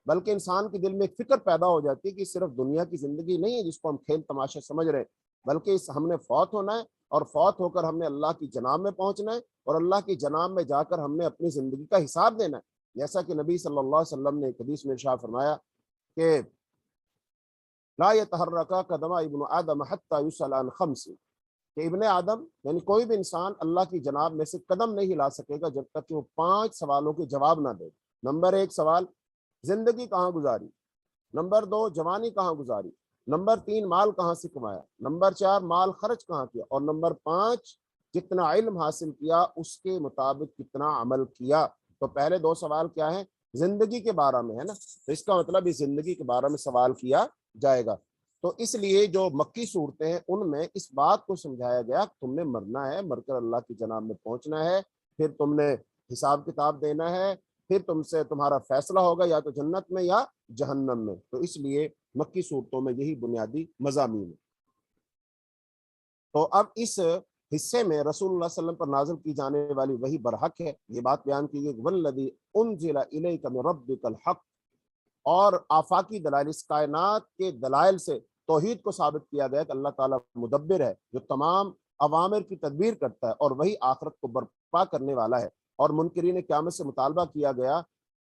Speaker 1: بلکہ انسان کے دل میں ایک فکر پیدا ہو جاتی ہے کہ صرف دنیا کی زندگی نہیں ہے جس کو ہم کھیل تماشا سمجھ رہے ہیں، بلکہ ہم نے فوت ہونا ہے، اور فوت ہو کر ہم نے اللہ کی جناب میں پہنچنا ہے، اور اللہ کی جناب میں جا کر ہم نے اپنی زندگی کا حساب دینا ہے. جیسا کہ نبی صلی اللہ علیہ وسلم نے ایک حدیث میں ارشاد فرمایا کہ لا يتحرک قدم ابن آدم حتی یسأل عن خمس، کہ ابن آدم یعنی کوئی بھی انسان اللہ کی جناب میں سے قدم نہیں ہلا سکے گا جب تک کہ وہ 5 سوالوں کے جواب نہ دے. نمبر 1 سوال، زندگی کہاں گزاری؟ نمبر 2 جوانی کہاں گزاری؟ نمبر 3 مال کہاں سے کمایا، نمبر 4 مال خرچ کہاں کیا، اور نمبر 5 جتنا علم حاصل کیا اس کے مطابق کتنا عمل کیا۔ تو پہلے 2 سوال کیا ہیں؟ زندگی کے بارے میں ہے نا، تو اس کا مطلب اس زندگی کے بارے میں سوال کیا جائے گا۔ تو اس لیے جو مکی صورتیں ہیں ان میں اس بات کو سمجھایا گیا تم نے مرنا ہے، مر کر اللہ کی جناب میں پہنچنا ہے، پھر تم نے حساب کتاب دینا ہے، پھر تم سے تمہارا فیصلہ ہوگا یا تو جنت میں یا جہنم میں۔ تو اس لیے مکی صورتوں میں یہی بنیادی مضامین ہے۔ تو اب اس حصے میں رسول اللہ صلی اللہ علیہ وسلم پر نازل کی جانے والی وہی برحق ہے، یہ بات بیان کی گئی والذی انزل الیک من ربک الحق، اور آفاقی دلائل، اس کائنات کے دلائل سے توحید کو ثابت کیا گیا کہ اللہ تعالیٰ مدبر ہے جو تمام اوامر کی تدبیر کرتا ہے، اور وہی آخرت کو برپا کرنے والا ہے۔ اور منکرین قیامت سے مطالبہ کیا گیا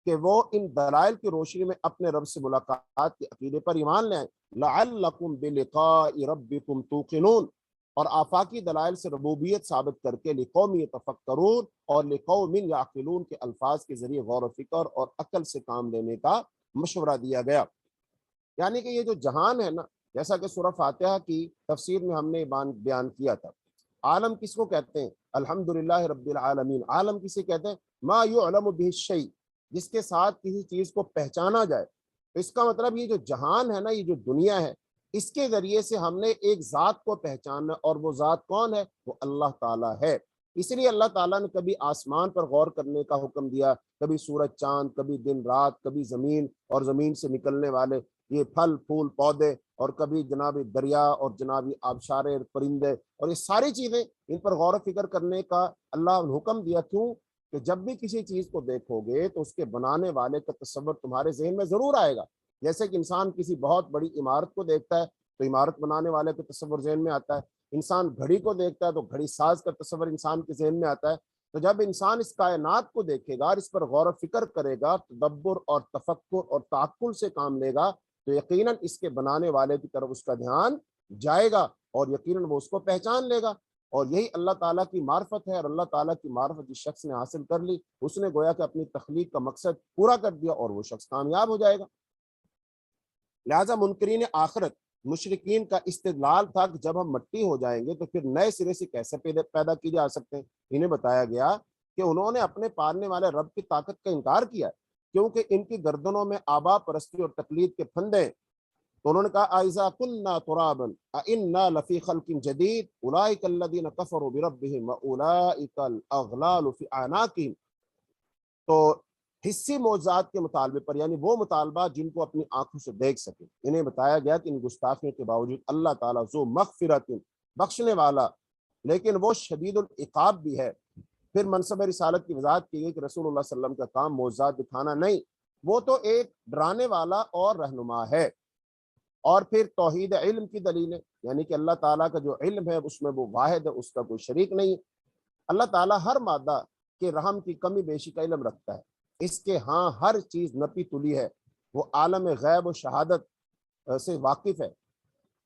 Speaker 1: کہ وہ ان دلائل کی روشنی میں اپنے رب سے ملاقات کے عقیدے پر ایمان لے آئیں، لعلکم بلقاء ربکم توقنون، اور آفاقی دلائل سے ربوبیت ثابت کر کے لقوم یتفکرون اور لقوم یعقلون کے الفاظ کے ذریعے غور و فکر اور عقل سے کام لینے کا مشورہ دیا گیا۔ یعنی کہ یہ جو جہان ہے نا، جیسا کہ سورہ فاتحہ کی تفسیر میں ہم نے بیان کیا تھا، عالم کس کو کہتے ہیں؟ الحمدللہ رب العالمین۔ عالم کسے کہتے ہیں؟ ما یعلم بہ الشیء، جس کے ساتھ کسی چیز کو پہچانا جائے۔ تو اس کا مطلب یہ جو جہان ہے نا، یہ جو دنیا ہے، اس کے ذریعے سے ہم نے ایک ذات کو پہچاننا، اور وہ ذات کون ہے؟ وہ اللہ تعالیٰ ہے۔ اس لیے اللہ تعالیٰ نے کبھی آسمان پر غور کرنے کا حکم دیا، کبھی سورج چاند، کبھی دن رات، کبھی زمین اور زمین سے نکلنے والے یہ پھل پھول پودے، اور کبھی جناب دریا اور جناب آبشارے پرندے، اور یہ ساری چیزیں ان پر غور و فکر کرنے کا اللہ نے حکم دیا۔ کیوں؟ کہ جب بھی کسی چیز کو دیکھو گے تو اس کے بنانے والے کا تصور تمہارے ذہن میں ضرور آئے گا۔ جیسے کہ انسان کسی بہت بڑی عمارت کو دیکھتا ہے تو عمارت بنانے والے کا تصور ذہن میں آتا ہے، انسان گھڑی کو دیکھتا ہے تو گھڑی ساز کا تصور انسان کے ذہن میں آتا ہے۔ تو جب انسان اس کائنات کو دیکھے گا اور اس پر غور و فکر کرے گا، تدبر اور تفکر اور تعقل سے کام لے گا، تو یقیناً اس کے بنانے والے کی طرف اس کا دھیان جائے گا، اور یقیناً وہ اس کو پہچان لے گا۔ اور یہی اللہ تعالیٰ کی معرفت ہے، اور اللہ تعالیٰ کی معرفت جس شخص نے حاصل کر لی، اس نے گویا کہ اپنی تخلیق کا مقصد پورا کر دیا، اور وہ شخص کامیاب ہو جائے گا۔ لہٰذا منکرین آخرت، مشرکین کا استدلال تھا کہ جب ہم مٹی ہو جائیں گے تو پھر نئے سرے سے کیسے پیدا کی جا سکتے ہیں۔ انہیں بتایا گیا کہ انہوں نے اپنے پالنے والے رب کی طاقت کا انکار کیا، کیونکہ ان کی گردنوں میں آبا پرستی اور تقلید کے پھندے ہیں۔ تو انہوں نے کہا اَإِذَا كُنَّا تُرَابًا أَإِنَّا لَفِي خَلْقٍ جَدِيدٍ أُولَٰئِكَ الَّذِينَ كَفَرُوا بِرَبِّهِمْ وَأُولَٰئِكَ الْأَغْلَالُ فِي أَعْنَاقِهِمْ۔ تو حصی معجزات کے مطالبے پر، یعنی وہ مطالبات جن کو اپنی آنکھوں سے دیکھ سکے، انہیں بتایا گیا کہ ان گستاخیوں کے باوجود اللہ تعالیٰ ذو مغفرت، بخشنے والا، لیکن وہ شدید العقاب بھی ہے۔ پھر منصب رسالت کی وضاحت کی گئی کہ رسول اللہ صلی اللہ علیہ وسلم کا کام معجزات دکھانا نہیں، وہ تو ایک ڈرانے والا اور رہنما ہے۔ اور پھر توحید علم کی دلیلیں، یعنی کہ اللہ تعالیٰ کا جو علم ہے اس میں وہ واحد ہے، اس کا کوئی شریک نہیں۔ اللہ تعالیٰ ہر مادہ کے رحم کی کمی بیشی کا علم رکھتا ہے، اس کے ہاں ہر چیز نپی تلی ہے، وہ عالم غیب و شہادت سے واقف ہے۔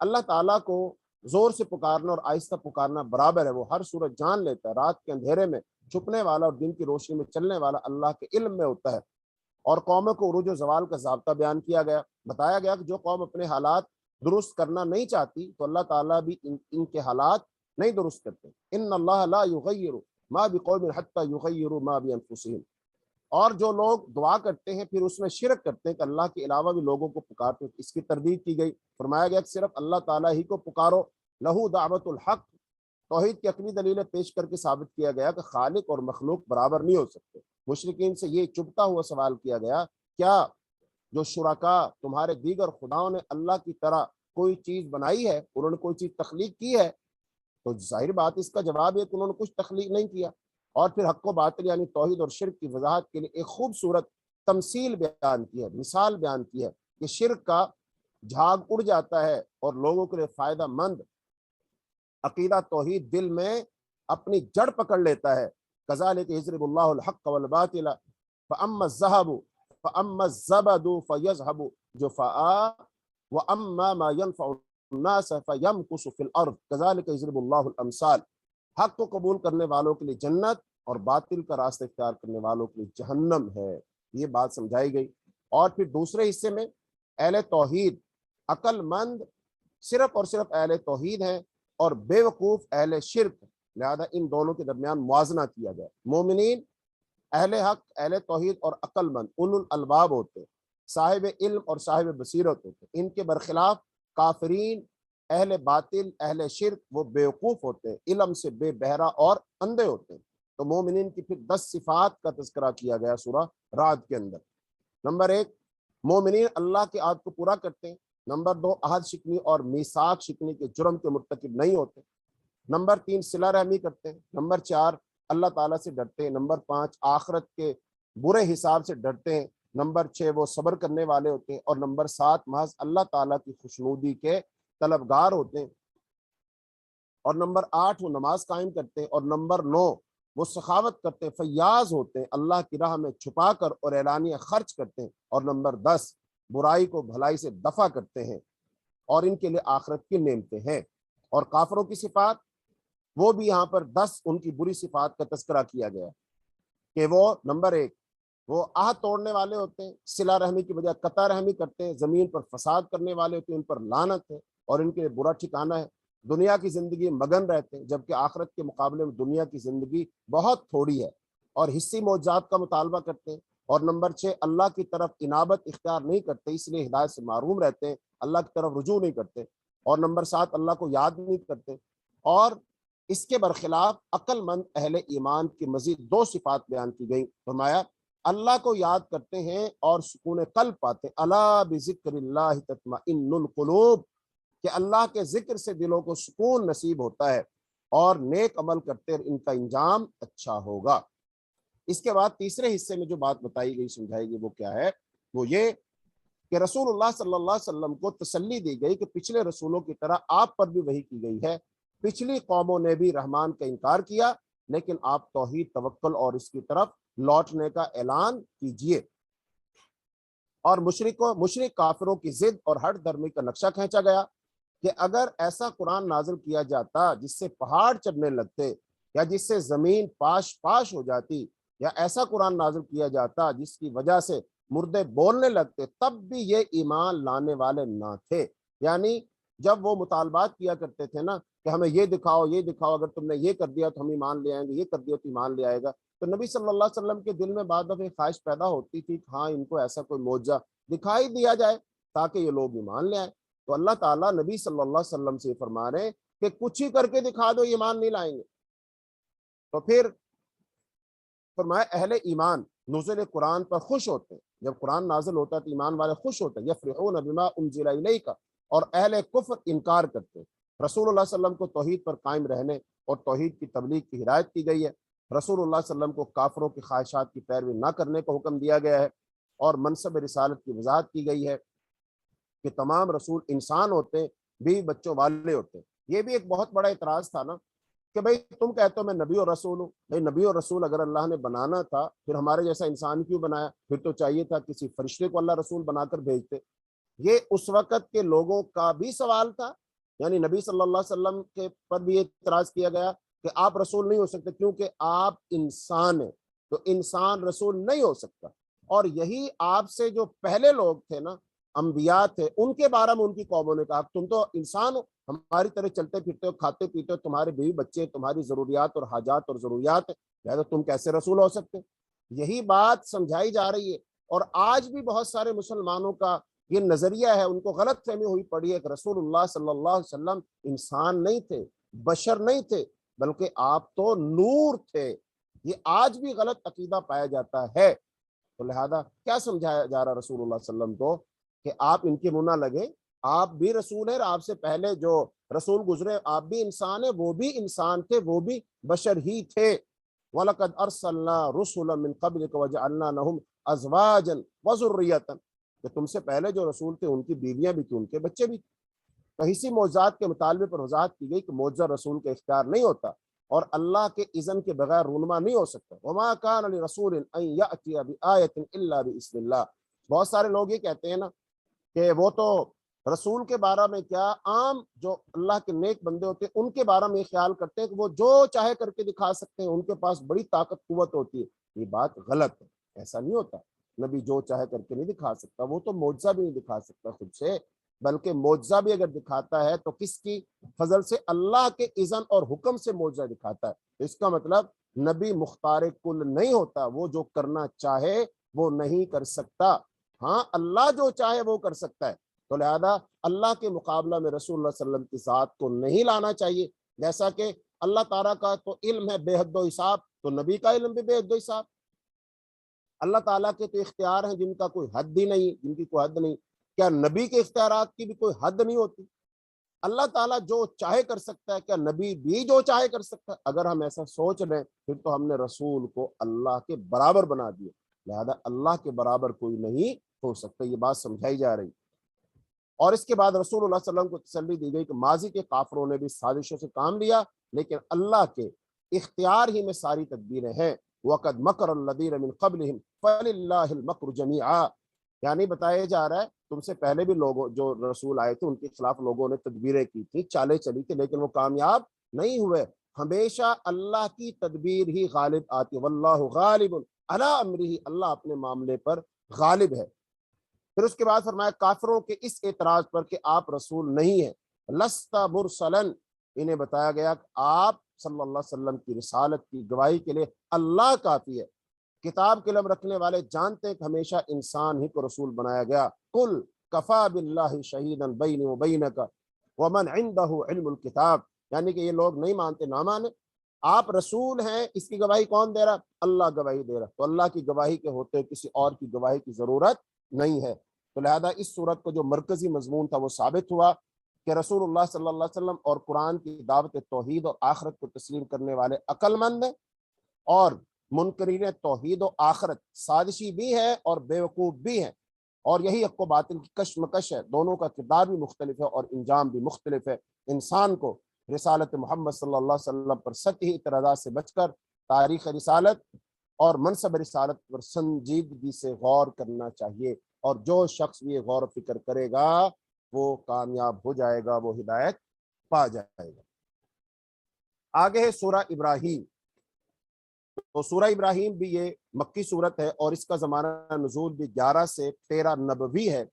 Speaker 1: اللہ تعالیٰ کو زور سے پکارنا اور آہستہ پکارنا برابر ہے، وہ ہر صورت جان لیتا ہے۔ رات کے اندھیرے میں چھپنے والا اور دن کی روشنی میں چلنے والا اللہ کے علم میں ہوتا ہے۔ اور قوموں کو عروج و زوال کا ضابطہ بیان کیا گیا، بتایا گیا کہ جو قوم اپنے حالات درست کرنا نہیں چاہتی تو اللہ تعالیٰ بھی ان کے حالات نہیں درست کرتے۔ ان اللہ لا یغیر ما بقوم حتی یغیروا ما بانفسہم۔ اور جو لوگ دعا کرتے ہیں پھر اس میں شرک کرتے ہیں کہ اللہ کے علاوہ بھی لوگوں کو پکارتے ہیں، اس کی تردید کی گئی۔ فرمایا گیا کہ صرف اللہ تعالیٰ ہی کو پکارو، لہو دعوت الحق۔ توحید کی عقلی دلیلیں پیش کر کے ثابت کیا گیا کہ خالق اور مخلوق برابر نہیں ہو سکتے۔ مشرکین سے یہ چبھتا ہوا سوال کیا گیا، کیا جو شرکا تمہارے دیگر خداؤں نے اللہ کی طرح کوئی چیز بنائی ہے، انہوں نے کوئی چیز تخلیق کی ہے؟ تو ظاہر بات اس کا جواب ہے کہ انہوں نے کچھ تخلیق نہیں کیا۔ اور پھر حق و باطل یعنی توحید اور شرک کی وضاحت کے لیے ایک خوبصورت تمثیل بیان کی ہے، مثال بیان کی ہے کہ شرک کا جھاگ اڑ جاتا ہے اور لوگوں کے لیے فائدہ مند عقیدہ توحید دل میں اپنی جڑ پکڑ لیتا ہے۔ کذالک یضرب اللہ الحق والباطل فاما الذهب فاما الزبد فيذهب جفاء واما ما ينفع الناس فيمكث في الارض كذلك يضرب الله الامثال۔ حق کو قبول کرنے والوں کے لیے جنت اور باطل کا راستہ اختیار کرنے والوں کے لیے جہنم ہے، یہ بات سمجھائی گئی۔ اور پھر دوسرے حصے میں اہل توحید عقل مند صرف اور صرف اہل توحید ہیں اور بیوقوف اہل شرک، لہذا ان دونوں کے درمیان موازنہ کیا جائے۔ مومنین اہل حق، اہل توحید اور عقل مند اولو الالباب ہوتے ہیں، صاحب علم اور صاحب بصیرت ہوتے ہیں۔ ان کے برخلاف کافرین، اہل باطل، اہل شرک وہ بیوقوف ہوتے ہیں، علم سے بے بہرا اور اندھے ہوتے ہیں۔ تو مومنین کی پھر 10 صفات کا تذکرہ کیا گیا سورہ رعد کے اندر۔ نمبر 1، مومنین اللہ کے عہد کو پورا کرتے ہیں۔ نمبر 2، عہد شکنی اور میثاق شکنی کے جرم کے مرتکب نہیں ہوتے۔ نمبر 3، صلہ رحمی کرتے ہیں۔ نمبر 4، اللہ تعالیٰ سے ڈرتے ہیں۔ نمبر 5، آخرت کے برے حساب سے ڈرتے ہیں۔ نمبر 6، وہ صبر کرنے والے ہوتے ہیں۔ اور نمبر 7، محض اللہ تعالیٰ کی خوشنودی کے طلبگار ہوتے ہیں۔ اور نمبر 8، وہ نماز قائم کرتے ہیں۔ اور نمبر 9، وہ سخاوت کرتے ہیں، فیاض ہوتے ہیں، اللہ کی راہ میں چھپا کر اور اعلانیہ خرچ کرتے ہیں۔ اور نمبر 10، برائی کو بھلائی سے دفع کرتے ہیں، اور ان کے لیے آخرت کی نعمتیں ہیں۔ اور کافروں کی صفات، وہ بھی یہاں پر 10 ان کی بری صفات کا تذکرہ کیا گیا کہ وہ نمبر 1، وہ عہد توڑنے والے ہوتے ہیں، صلہ رحمی کی بجائے قطع رحمی کرتے ہیں، زمین پر فساد کرنے والے ہوتے ہیں، ان پر لعنت ہے اور ان کے لیے برا ٹھکانہ ہے۔ دنیا کی زندگی مگن رہتے ہیں، جبکہ آخرت کے مقابلے میں دنیا کی زندگی بہت تھوڑی ہے، اور حصی معجزات کا مطالبہ کرتے ہیں۔ اور نمبر 6، اللہ کی طرف انابت اختیار نہیں کرتے، اس لیے ہدایت سے محروم رہتے ہیں، اللہ کی طرف رجوع نہیں کرتے۔ اور نمبر 7، اللہ کو یاد نہیں کرتے۔ اور اس کے برخلاف عقل مند اہل ایمان کی مزید 2 صفات بیان کی گئی۔ فرمایا اللہ کو یاد کرتے ہیں اور سکون قلب پاتے ہیں۔ الا بذکر اللہ تطمئن القلوب، کہ اللہ کے ذکر سے دلوں کو سکون نصیب ہوتا ہے، اور نیک عمل کرتے ان کا انجام اچھا ہوگا۔ اس کے بعد تیسرے حصے میں جو بات بتائی گئی، سمجھائی گئی، وہ کیا ہے؟ وہ یہ کہ رسول اللہ صلی اللہ علیہ وسلم کو تسلی دی گئی کہ پچھلے رسولوں کی طرح آپ پر بھی وحی کی گئی ہے، پچھلی قوموں نے بھی رحمان کا انکار کیا، لیکن آپ توحید، توکل اور اس کی طرف لوٹنے کا اعلان کیجئے۔ اور مشرک کافروں کی ضد اور ہٹ دھرمی کا نقشہ کھینچا گیا کہ اگر ایسا قرآن نازل کیا جاتا جس سے پہاڑ چڑھنے لگتے، یا جس سے زمین پاش پاش ہو جاتی، یا ایسا قرآن نازل کیا جاتا جس کی وجہ سے مردے بولنے لگتے، تب بھی یہ ایمان لانے والے نہ تھے۔ یعنی جب وہ مطالبات کیا کرتے تھے نا کہ ہمیں یہ دکھاؤ، یہ دکھاؤ، اگر تم نے یہ کر دیا تو ہم ایمان لے آئیں گے، یہ کر دیا تو ایمان لے آئے گا، تو نبی صلی اللہ علیہ وسلم کے دل میں بعد دفعہ خواہش پیدا ہوتی تھی کہ ہاں ان کو ایسا کوئی معجزہ دکھائی دیا جائے تاکہ یہ لوگ ایمان لے آئیں۔ تو اللہ تعالیٰ نبی صلی اللہ علیہ وسلم سے فرما رہے ہیں کہ کچھ ہی کر کے دکھا دو، ایمان نہیں لائیں گے۔ تو پھر فرمایا اہل ایمان نزول قرآن پر خوش ہوتے ہیں، جب قرآن نازل ہوتا ہے تو ایمان والے خوش ہوتے ہیں، یفرحون بما انزل الیک، اور اہل کفر انکار کرتے ہیں۔ رسول اللہ صلی اللہ علیہ وسلم کو توحید پر قائم رہنے اور توحید کی تبلیغ کی ہدایت کی گئی ہے۔ رسول اللہ صلی اللہ علیہ وسلم کو کافروں کی خواہشات کی پیروی نہ کرنے کا حکم دیا گیا ہے، اور منصب رسالت کی وضاحت کی گئی ہے کہ تمام رسول انسان ہوتے ہیں، بیوی بچوں والے ہوتے ہیں۔ یہ بھی ایک بہت بڑا اعتراض تھا نا کہ بھئی تم کہتے ہو میں نبی اور رسول ہوں، بھئی نبی اور رسول اگر اللہ نے بنانا تھا پھر ہمارے جیسا انسان کیوں بنایا؟ پھر تو چاہیے تھا کسی فرشتے کو اللہ رسول بنا کر بھیجتے۔ یہ اس وقت کے لوگوں کا بھی سوال تھا، یعنی نبی صلی اللہ علیہ وسلم کے پر بھی اعتراض کیا گیا کہ آپ رسول نہیں ہو سکتے کیونکہ آپ انسان ہیں، تو انسان رسول نہیں ہو سکتا۔ اور یہی آپ سے جو پہلے لوگ تھے نا، انبیاء تھے، ان کے بارے میں ان کی قوموں نے کہا تم تو انسان ہو، ہماری طرح چلتے پھرتے ہو، کھاتے پیتے ہو، تمہارے بیوی بچے تمہاری ضروریات اور حاجات اور ضروریات ہیں، لہذا تم کیسے رسول ہو سکتے؟ یہی بات سمجھائی جا رہی ہے۔ اور آج بھی بہت سارے مسلمانوں کا یہ نظریہ ہے، ان کو غلط فہمی ہوئی پڑی ہے کہ رسول اللہ صلی اللہ علیہ وسلم انسان نہیں تھے، بشر نہیں تھے، بلکہ آپ تو نور تھے۔ یہ آج بھی غلط عقیدہ پایا جاتا ہے۔ تو لہذا کیا سمجھایا جا رہا رسول اللہ صلی اللہ علیہ وسلم کو کہ آپ ان کے منہ نہ لگے، آپ بھی رسول ہیں، آپ سے پہلے جو رسول گزرے آپ بھی انسان ہیں، وہ بھی انسان تھے، وہ بھی بشر ہی تھے۔ وَلَقَدْ أَرْسَلْنَا رُسُلًا مِّن قَبْلِكَ وَجَعَلْنَا لَهُمْ أَزْوَاجًا وَذُرِّيَّةً، کہ تم سے پہلے جو رسول تھے ان کی بیویاں بھی تھیں، ان کے بچے بھی تھے۔ تو اسی معجزات کے مطالبے پر وضاحت کی گئی کہ معجزہ رسول کا اختیار نہیں ہوتا، اور اللہ کے اذن کے بغیر رونما نہیں ہو سکتا۔ وَمَا كَانَ لِرَسُولٍ أَن يَأْتِيَ بِآيَةٍ إِلَّا بِإِذْنِ اللَّهِ۔ بہت سارے لوگ یہ کہتے ہیں نا کہ وہ تو رسول کے بارے میں کیا، عام جو اللہ کے نیک بندے ہوتے ہیں ان کے بارے میں خیال کرتے ہیں کہ وہ جو چاہے کر کے دکھا سکتے ہیں، ان کے پاس بڑی طاقت قوت ہوتی ہے۔ یہ بات غلط ہے، ایسا نہیں ہوتا۔ نبی جو چاہے کر کے نہیں دکھا سکتا، وہ تو معجزہ بھی نہیں دکھا سکتا خود سے، بلکہ معجزہ بھی اگر دکھاتا ہے تو کس کی فضل سے؟ اللہ کے اذن اور حکم سے معجزہ دکھاتا ہے. تو اس کا مطلب نبی مختار کل نہیں ہوتا، وہ جو کرنا چاہے وہ نہیں کر سکتا. ہاں اللہ جو چاہے وہ کر سکتا ہے. تو لہذا اللہ کے مقابلہ میں رسول اللہ صلی اللہ علیہ وسلم کی ذات کو نہیں لانا چاہیے. جیسا کہ اللہ تعالیٰ کا تو علم ہے بے حد و حساب، تو نبی کا علم بھی بے حد و حساب. اللہ تعالیٰ کے تو اختیار ہیں جن کا کوئی حد ہی نہیں، جن کی کوئی حد نہیں. کیا نبی کے اختیارات کی بھی کوئی حد نہیں ہوتی؟ اللہ تعالیٰ جو چاہے کر سکتا ہے، کیا نبی بھی جو چاہے کر سکتا ہے؟ اگر ہم ایسا سوچ لیں پھر تو ہم نے رسول کو اللہ کے برابر بنا دیا. لہذا اللہ کے برابر کوئی نہیں ہو سکتا. یہ بات سمجھائی جا رہی. اور اس کے بعد رسول اللہ صلی اللہ علیہ وسلم کو تسلی دی گئی کہ ماضی کے کافروں نے بھی سازشوں سے کام لیا، لیکن اللہ کے اختیار ہی میں ساری تدبیریں ہیں. وَقَدْ مَكَرَ الَّذِينَ مِنْ قَبْلِهِمْ فَلِلَّهِ الْمَكْرُ جَمِيعًا. یعنی بتایا جا رہا ہے تم سے پہلے بھی لوگوں جو رسول آئے تھے ان کے خلاف لوگوں نے تدبیریں کی تھی، چالیں چلی تھی، لیکن وہ کامیاب نہیں ہوئے. ہمیشہ اللہ کی تدبیر ہی غالب آتی. واللہ غالب علی امرہ، اللہ اپنے معاملے پر غالب ہے. پھر اس کے بعد فرمایا کافروں کے اس اعتراض پر کہ آپ رسول نہیں ہیں، لست مرسلا، انہیں بتایا گیا کہ آپ صلی اللہ علیہ وسلم کی رسالت کی گواہی کے لیے اللہ کافی ہے. کتاب قلم رکھنے والے جانتے ہیں کہ ہمیشہ انسان ہی کو رسول بنایا گیا. قل کفا باللہ شہیدا بینی و بینک ومن عندہ علم الکتاب. یعنی کہ یہ لوگ نہیں مانتے، نہ مانے. آپ رسول ہیں، اس کی گواہی کون دے رہا؟ اللہ گواہی دے رہا. تو اللہ کی گواہی کے ہوتے کسی اور کی گواہی کی ضرورت نہیں ہے. تو لہذا اس صورت کو جو مرکزی مضمون تھا وہ ثابت ہوا کہ رسول اللہ صلی اللہ علیہ وسلم اور قرآن کی دعوت توحید اور آخرت کو تسلیم کرنے والے عقل مند ہیں، اور منکرین توحید و آخرت سازشی بھی ہے اور بیوقوف بھی ہیں. اور یہی حق و باطل کی کشمکش ہے. دونوں کا کردار بھی مختلف ہے اور انجام بھی مختلف ہے. انسان کو رسالت محمد صلی اللہ علیہ وسلم پر سطحی اعتراضات سے بچ کر تاریخ رسالت اور منصب رسالت پر سنجیدگی سے غور کرنا چاہیے. اور جو شخص یہ غور و فکر کرے گا وہ کامیاب ہو جائے گا، وہ ہدایت پا جائے گا. آگے ہے سورہ ابراہیم. تو سورہ ابراہیم بھی یہ مکی صورت ہے اور اس کا زمانہ نزول بھی 11 سے 13 نبوی ہے،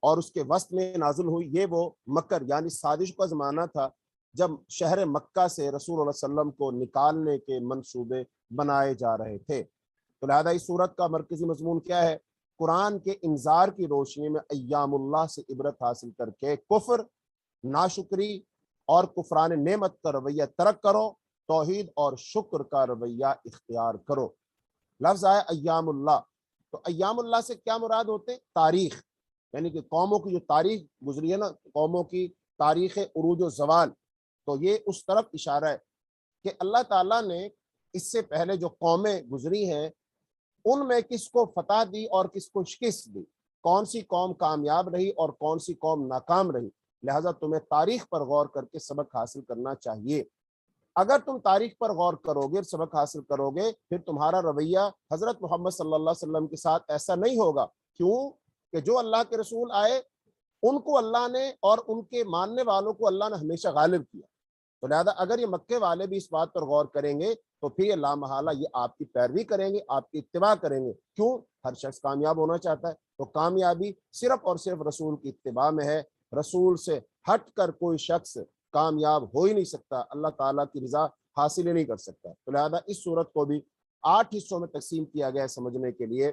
Speaker 1: اور اس کے وسط میں نازل ہوئی. یہ وہ مکر یعنی سازش کا زمانہ تھا جب شہر مکہ سے رسول اللہ صلی اللہ علیہ وسلم کو نکالنے کے منصوبے بنائے جا رہے تھے. تو لہذا اس صورت کا مرکزی مضمون کیا ہے؟ قرآن کے انذار کی روشنی میں ایام اللہ سے عبرت حاصل کر کے کفر، ناشکری اور کفران نعمت کا رویہ ترک کرو، توحید اور شکر کا رویہ اختیار کرو. لفظ آیا ایام اللہ. تو ایام اللہ سے کیا مراد ہوتے؟ تاریخ، یعنی کہ قوموں کی جو تاریخ گزری ہے نا، قوموں کی تاریخ عروج و زوال. تو یہ اس طرف اشارہ ہے کہ اللہ تعالیٰ نے اس سے پہلے جو قومیں گزری ہیں ان میں کس کو فتح دی اور کس کو شکست دی، کون سی قوم کامیاب رہی اور کون سی قوم ناکام رہی. لہذا تمہیں تاریخ پر غور کر کے سبق حاصل کرنا چاہیے. اگر تم تاریخ پر غور کرو گے، سبق حاصل کرو گے، پھر تمہارا رویہ حضرت محمد صلی اللہ علیہ وسلم کے ساتھ ایسا نہیں ہوگا. کیوں کہ جو اللہ کے رسول آئے ان کو اللہ نے اور ان کے ماننے والوں کو اللہ نے ہمیشہ غالب کیا. تو لہذا اگر یہ مکے والے بھی اس بات پر غور کریں گے تو پھر یہ لامحالہ یہ آپ کی پیروی کریں گے، آپ کی اتباع کریں گے. کیوں؟ ہر شخص کامیاب ہونا چاہتا ہے. تو کامیابی صرف اور صرف رسول کی اتباع میں ہے. رسول سے ہٹ کر کوئی شخص کامیاب ہو ہی نہیں سکتا، اللہ تعالیٰ کی رضا حاصل ہی نہیں کر سکتا. تو لہذا اس صورت کو بھی 8 حصوں میں تقسیم کیا گیا ہے سمجھنے کے لیے.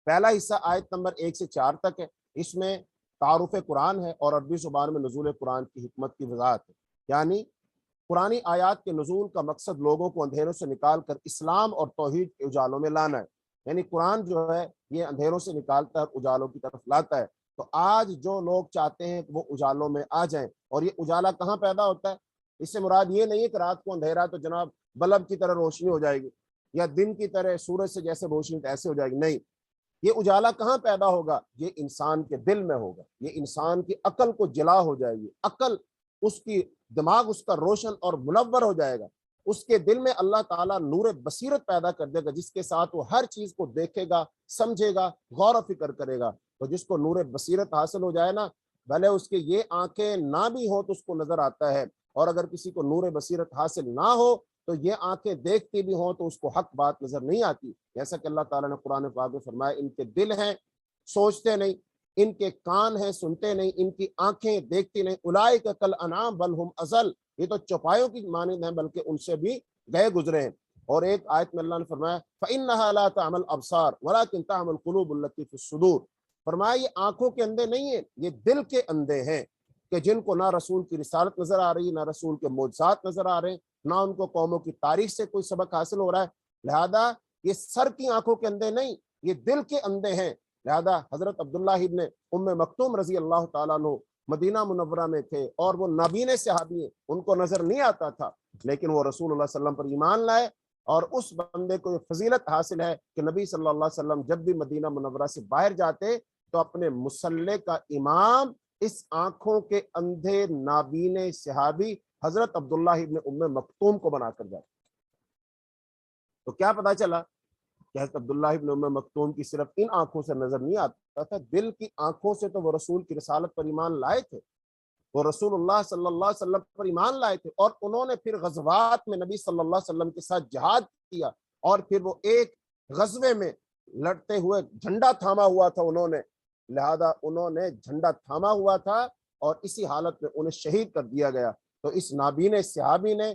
Speaker 1: پہلا حصہ آیت نمبر 1 سے 4 تک ہے. اس میں تعارف قرآن ہے اور عربی زبان میں نزول قرآن کی حکمت کی وضاحت ہے. یعنی قرآنی آیات کے نزول کا مقصد لوگوں کو اندھیروں سے نکال کر اسلام اور توحید کے اجالوں میں لانا ہے. یعنی قرآن جو ہے یہ اندھیروں سے نکالتا ہے اور اجالوں کی طرف لاتا ہے. تو آج جو لوگ چاہتے ہیں کہ وہ اجالوں میں آ جائیں، اور یہ اجالا کہاں پیدا ہوتا ہے؟ اس سے مراد یہ نہیں ہے کہ رات کو اندھیرا تو جناب بلب کی طرح روشنی ہو جائے گی، یا دن کی طرح سورج سے جیسے روشنی ایسے ہو جائے گی. نہیں، یہ اجالا کہاں پیدا ہوگا؟ یہ انسان کے دل میں ہوگا. یہ انسان کی عقل کو جلا ہو جائے گی. عقل اس کی دماغ اس کا روشن اور منور ہو جائے گا. اس کے دل میں اللہ تعالیٰ نور بصیرت پیدا کر دے گا جس کے ساتھ وہ ہر چیز کو دیکھے گا، سمجھے گا، غور و فکر کرے گا. تو جس کو نور بصیرت حاصل ہو جائے نا، بھلے اس کے یہ آنکھیں نہ بھی ہوں تو اس کو نظر آتا ہے. اور اگر کسی کو نور بصیرت حاصل نہ ہو تو یہ آنکھیں دیکھتی بھی ہوں تو اس کو حق بات نظر نہیں آتی. جیسا کہ اللہ تعالیٰ نے قرآن پاک میں فرمایا ان کے دل ہیں سوچتے نہیں. ان کے کان ہیں سنتے نہیں، ان کی آنکھیں دیکھتی نہیں، اولئک کل انعام بل ہم اضل، یہ تو چوپایوں کی مانند ہیں بلکہ ان سے بھی گئے گزرے ہیں۔ اور ایک آیت میں اللہ نے فرمایا فإنها لا تعمى الابصار ولكن تعمى القلوب التي في الصدور، فرمایا یہ آنکھوں کے اندھے نہیں ہیں، یہ دل کے اندھے ہیں کہ جن کو نہ رسول کی رسالت نظر آ رہی، نہ رسول کے معجزات نظر آ رہے ہیں، نہ ان کو قوموں کی تاریخ سے کوئی سبق حاصل ہو رہا ہے۔ لہذا یہ سر کی آنکھوں کے اندھے نہیں، یہ دل کے اندھے ہیں۔ لہذا حضرت عبداللہ ابن ام مکتوم رضی اللہ تعالیٰ عنہ مدینہ منورہ میں تھے اور وہ نابینے صحابی ہیں، ان کو نظر نہیں آتا تھا، لیکن وہ رسول اللہ صلی اللہ علیہ وسلم پر ایمان لائے، اور اس بندے کو یہ فضیلت حاصل ہے کہ نبی صلی اللہ علیہ وسلم جب بھی مدینہ منورہ سے باہر جاتے تو اپنے مصلی کا امام اس آنکھوں کے اندھے نابینے صحابی حضرت عبداللہ ابن ام مکتوم کو بنا کر جاتے۔ تو کیا پتا چلا کہ حضرت عبداللہ ابن ام مکتوم کی صرف ان آنکھوں سے نظر نہیں آتا تھا، دل کی آنکھوں سے تو وہ رسول کی رسالت پر ایمان لائے تھے، وہ رسول اللہ صلی اللہ علیہ وسلم پر ایمان لائے تھے، اور انہوں نے پھر غزوات میں نبی صلی اللہ علیہ وسلم کے ساتھ جہاد کیا، اور پھر وہ ایک غزوے میں لڑتے ہوئے جھنڈا تھاما ہوا تھا انہوں نے، لہذا انہوں نے جھنڈا تھاما ہوا تھا اور اسی حالت میں انہیں شہید کر دیا گیا۔ تو اس نابینے صحابی نے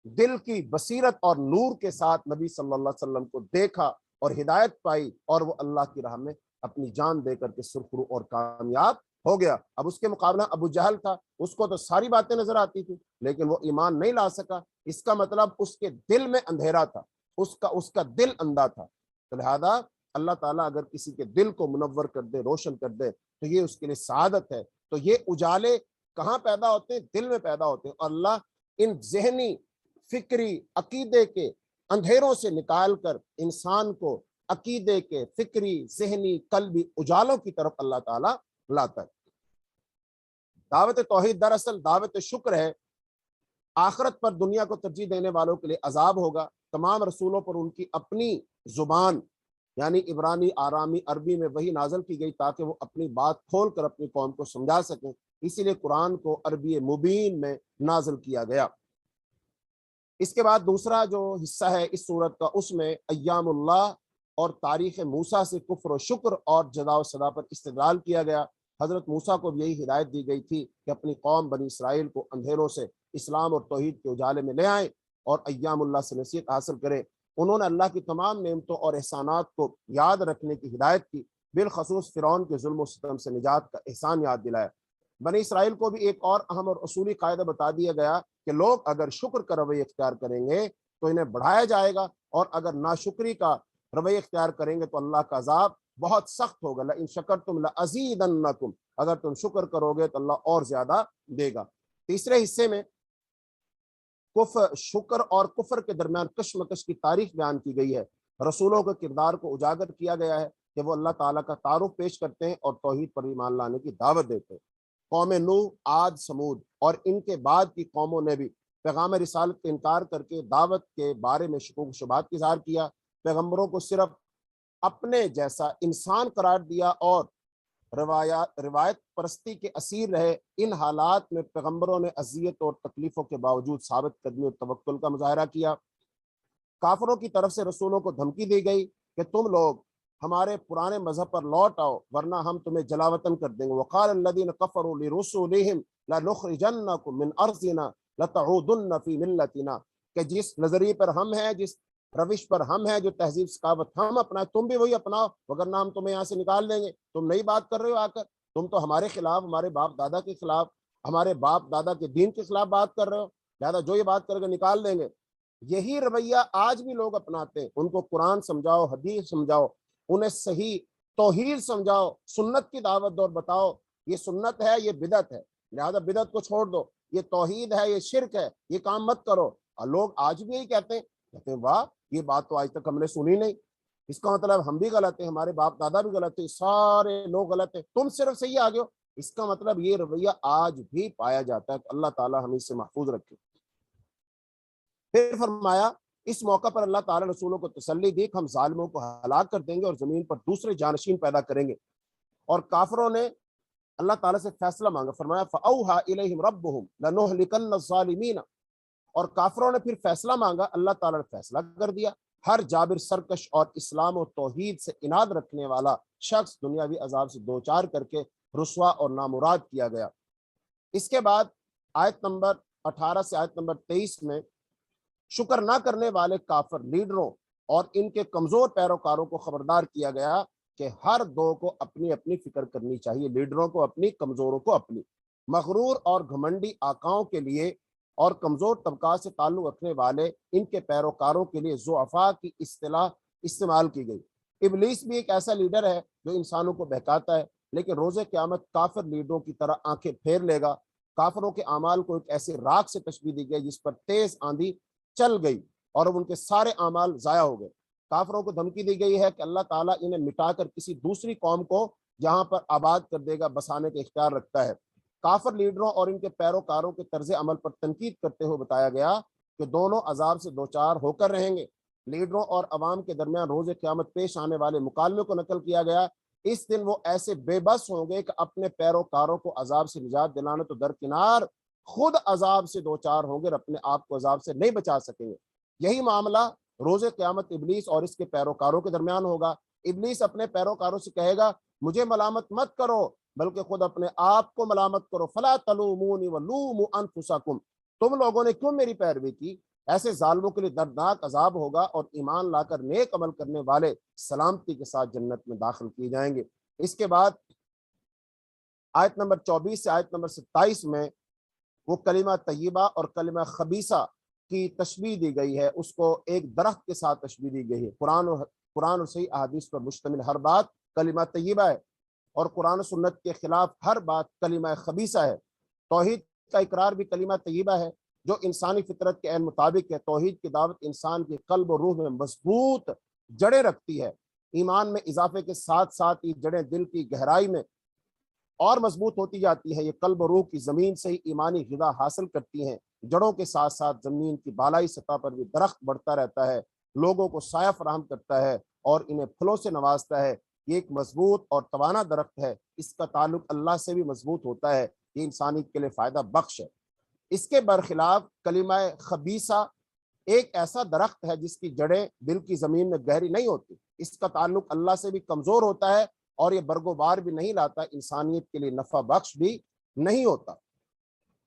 Speaker 1: دل کی بصیرت اور نور کے ساتھ نبی صلی اللہ علیہ وسلم کو دیکھا اور ہدایت پائی، اور وہ اللہ کی راہ میں اپنی جان دے کر کے سرخرو اور کامیاب ہو گیا۔ اب اس کے مقابلہ ابو جہل تھا، اس کو تو ساری باتیں نظر آتی تھی لیکن وہ ایمان نہیں لا سکا، اس کا مطلب اس کے دل میں اندھیرا تھا، اس کا دل اندھا تھا۔ تو لہذا اللہ تعالیٰ اگر کسی کے دل کو منور کر دے، روشن کر دے، تو یہ اس کے لیے سعادت ہے۔ تو یہ اجالے کہاں پیدا ہوتے ہیں؟ دل میں پیدا ہوتے ہیں، اور اللہ ان ذہنی، فکری، عقیدے کے اندھیروں سے نکال کر انسان کو عقیدے کے، فکری، ذہنی، قلبی اجالوں کی طرف اللہ تعالیٰ لاتا ہے۔ دعوت توحید دراصل دعوت شکر ہے۔ آخرت پر دنیا کو ترجیح دینے والوں کے لیے عذاب ہوگا۔ تمام رسولوں پر ان کی اپنی زبان یعنی عبرانی، آرامی، عربی میں وحی نازل کی گئی تاکہ وہ اپنی بات کھول کر اپنی قوم کو سمجھا سکیں، اسی لیے قرآن کو عربی مبین میں نازل کیا گیا۔ اس کے بعد دوسرا جو حصہ ہے اس سورت کا، اس میں ایام اللہ اور تاریخ موسیٰ سے کفر و شکر اور جزا و سزا پر استدلال کیا گیا۔ حضرت موسیٰ کو بھی یہی ہدایت دی گئی تھی کہ اپنی قوم بنی اسرائیل کو اندھیروں سے اسلام اور توحید کے اجالے میں لے آئیں اور ایام اللہ سے نصیحت حاصل کریں۔ انہوں نے اللہ کی تمام نعمتوں اور احسانات کو یاد رکھنے کی ہدایت کی، بالخصوص فرعون کے ظلم و ستم سے نجات کا احسان یاد دلایا۔ بنی اسرائیل کو بھی ایک اور اہم اور اصولی قاعدہ بتا دیا گیا کہ لوگ اگر شکر کا رویہ اختیار کریں گے تو انہیں بڑھایا جائے گا، اور اگر ناشکری کا رویہ اختیار کریں گے تو اللہ کا عذاب بہت سخت ہوگا۔ لئن شکرتم لازیدنکم، اگر تم شکر کرو گے تو اللہ اور زیادہ دے گا۔ تیسرے حصے میں شکر اور کفر کے درمیان کشمکش کی تاریخ بیان کی گئی ہے۔ رسولوں کے کردار کو اجاگر کیا گیا ہے کہ وہ اللہ تعالیٰ کا تعارف پیش کرتے ہیں اور توحید پر ایمان لانے کی دعوت دیتے ہیں۔ قوم نوح، عاد، سمود اور ان کے بعد کی قوموں نے بھی پیغام رسالت کا انکار کر کے دعوت کے بارے میں شکوک و شبہات کا اظہار کیا، پیغمبروں کو صرف اپنے جیسا انسان قرار دیا اور روایت پرستی کے اسیر رہے۔ ان حالات میں پیغمبروں نے اذیت اور تکلیفوں کے باوجود ثابت قدمی اور توکل کا مظاہرہ کیا۔ کافروں کی طرف سے رسولوں کو دھمکی دی گئی کہ تم لوگ ہمارے پرانے مذہب پر لوٹ آؤ ورنہ ہم تمہیں جلاوطن کر دیں گے۔ وقال الذین کفروا لرسلہم لنخرجنکم من ارضنا لتعودن فی ملتنا، کہ جس نظریے پر ہم ہیں، جس روش پر ہم ہیں، جو تہذیب ثقافت ہم اپنائیں، تم بھی وہی اپناؤ وگرنہ ہم تمہیں یہاں سے نکال دیں گے۔ تم نئی بات کر رہے ہو، آ کر تم تو ہمارے خلاف، ہمارے باپ دادا کے خلاف، ہمارے باپ دادا کے دین کے خلاف بات کر رہے ہو، لہٰذا جو یہ بات کر کے نکال دیں گے۔ یہی رویہ آج بھی لوگ اپناتے ہیں۔ ان کو قرآن سمجھاؤ، حدیث سمجھاؤ، انہیں صحیح توحید سمجھاؤ، سنت کی دعوت دو اور بتاؤ یہ سنت ہے، یہ بدعت ہے، لہذا بدعت کو چھوڑ دو، یہ توحید ہے، یہ شرک ہے، یہ کام مت کرو۔ اور لوگ آج بھی یہی کہتے ہیں واہ یہ بات تو آج تک ہم نے سنی نہیں، اس کا مطلب ہم بھی غلط ہیں، ہمارے باپ دادا بھی غلط ہیں، سارے لوگ غلط ہیں، تم صرف صحیح آگے ہو۔ اس کا مطلب یہ رویہ آج بھی پایا جاتا ہے۔ اللہ تعالیٰ ہمیں اس سے محفوظ رکھے۔ پھر فرمایا اس موقع پر اللہ تعالیٰ رسولوں کو تسلی دی کہ ہم ظالموں کو ہلاک کر دیں گے اور زمین پر دوسرے جانشین پیدا کریں گے۔ اور کافروں نے اللہ تعالیٰ سے فیصلہ مانگا، فرمایا فَأَوْحَىٰ إِلَيْهِمْ رَبُّهُمْ لَنُهْلِكَنَّ الظَّالِمِينَ، اور کافروں نے پھر فیصلہ مانگا، اللہ تعالیٰ نے فیصلہ کر دیا، ہر جابر سرکش اور اسلام و توحید سے اناد رکھنے والا شخص دنیاوی عذاب سے دوچار کر کے رسوا اور نامراد کیا گیا۔ اس کے بعد آیت نمبر 18 سے آیت نمبر 23 میں شکر نہ کرنے والے کافر لیڈروں اور ان کے کمزور پیروکاروں کو خبردار کیا گیا کہ ہر دو کو اپنی اپنی فکر کرنی چاہیے، لیڈروں کو اپنی، کمزوروں کو اپنی۔ مغرور اور گھمنڈی آقاؤں کے لیے اور کمزور طبقات سے تعلق رکھنے والے ان کے پیروکاروں کے لیے ضعفاء کی اصطلاح استعمال کی گئی۔ ابلیس بھی ایک ایسا لیڈر ہے جو انسانوں کو بہکاتا ہے، لیکن روز قیامت کافر لیڈروں کی طرح آنکھیں پھیر لے گا۔ کافروں کے اعمال کو ایک ایسے راکھ سے تشبیہ دی گئی جس پر تیز آندھی چل گئی اور ان کے سارے اعمال ضائع ہو گئے۔ کافروں کو دھمکی دی گئی ہے کہ اللہ تعالیٰ انہیں مٹا کر کسی دوسری قوم کو یہاں پر آباد کر دے گا، بسانے کا اختیار رکھتا ہے۔ کافر لیڈروں اور ان کے پیروکاروں کے طرز عمل پر تنقید کرتے ہوئے بتایا گیا کہ دونوں عذاب سے دوچار ہو کر رہیں گے۔ لیڈروں اور عوام کے درمیان روز قیامت پیش آنے والے مکالمے کو نقل کیا گیا۔ اس دن وہ ایسے بے بس ہوں گے کہ اپنے پیروکاروں کو عذاب سے نجات دلانا تو درکنار، خود عذاب سے دوچار ہوں گے اور اپنے آپ کو عذاب سے نہیں بچا سکیں گے۔ یہی معاملہ روز قیامت ابلیس اور اس کے پیروکاروں کے درمیان ہوگا۔ ابلیس اپنے پیروکاروں سے کہے گا مجھے ملامت مت کرو بلکہ خود اپنے آپ کو ملامت کرو، فلا تلومونی ولوموا انفسکم، تم لوگوں نے کیوں میری پیروی کی؟ ایسے ظالموں کے لیے دردناک عذاب ہوگا اور ایمان لا کر نیک عمل کرنے والے سلامتی کے ساتھ جنت میں داخل کیے جائیں گے۔ اس کے بعد آیت نمبر 24 سے آیت نمبر 27 میں وہ کلمہ طیبہ اور کلمہ خبیثہ کی تشبیہ دی گئی ہے، اس کو ایک درخت کے ساتھ تشبیہ دی گئی ہے۔ قرآن اور صحیح احادیث پر مشتمل ہر بات کلمہ طیبہ ہے اور قرآن و سنت کے خلاف ہر بات کلمہ خبیثہ ہے۔ توحید کا اقرار بھی کلمہ طیبہ ہے جو انسانی فطرت کے عین مطابق ہے۔ توحید کی دعوت انسان کی قلب و روح میں مضبوط جڑیں رکھتی ہے۔ ایمان میں اضافے کے ساتھ ساتھ یہ جڑیں دل کی گہرائی میں اور مضبوط ہوتی جاتی ہے۔ یہ قلب و روح کی زمین سے ہی ایمانی غذا حاصل کرتی ہیں۔ جڑوں کے ساتھ ساتھ زمین کی بالائی سطح پر بھی درخت بڑھتا رہتا ہے، لوگوں کو سایہ فراہم کرتا ہے اور انہیں پھلوں سے نوازتا ہے۔ یہ ایک مضبوط اور توانا درخت ہے، اس کا تعلق اللہ سے بھی مضبوط ہوتا ہے، یہ انسانیت کے لیے فائدہ بخش ہے۔ اس کے برخلاف کلمہ خبیثہ ایک ایسا درخت ہے جس کی جڑیں دل کی زمین میں گہری نہیں ہوتی، اس کا تعلق اللہ سے بھی کمزور ہوتا ہے اور یہ برگ و بار بھی نہیں لاتا، انسانیت کے لیے نفع بخش بھی نہیں ہوتا۔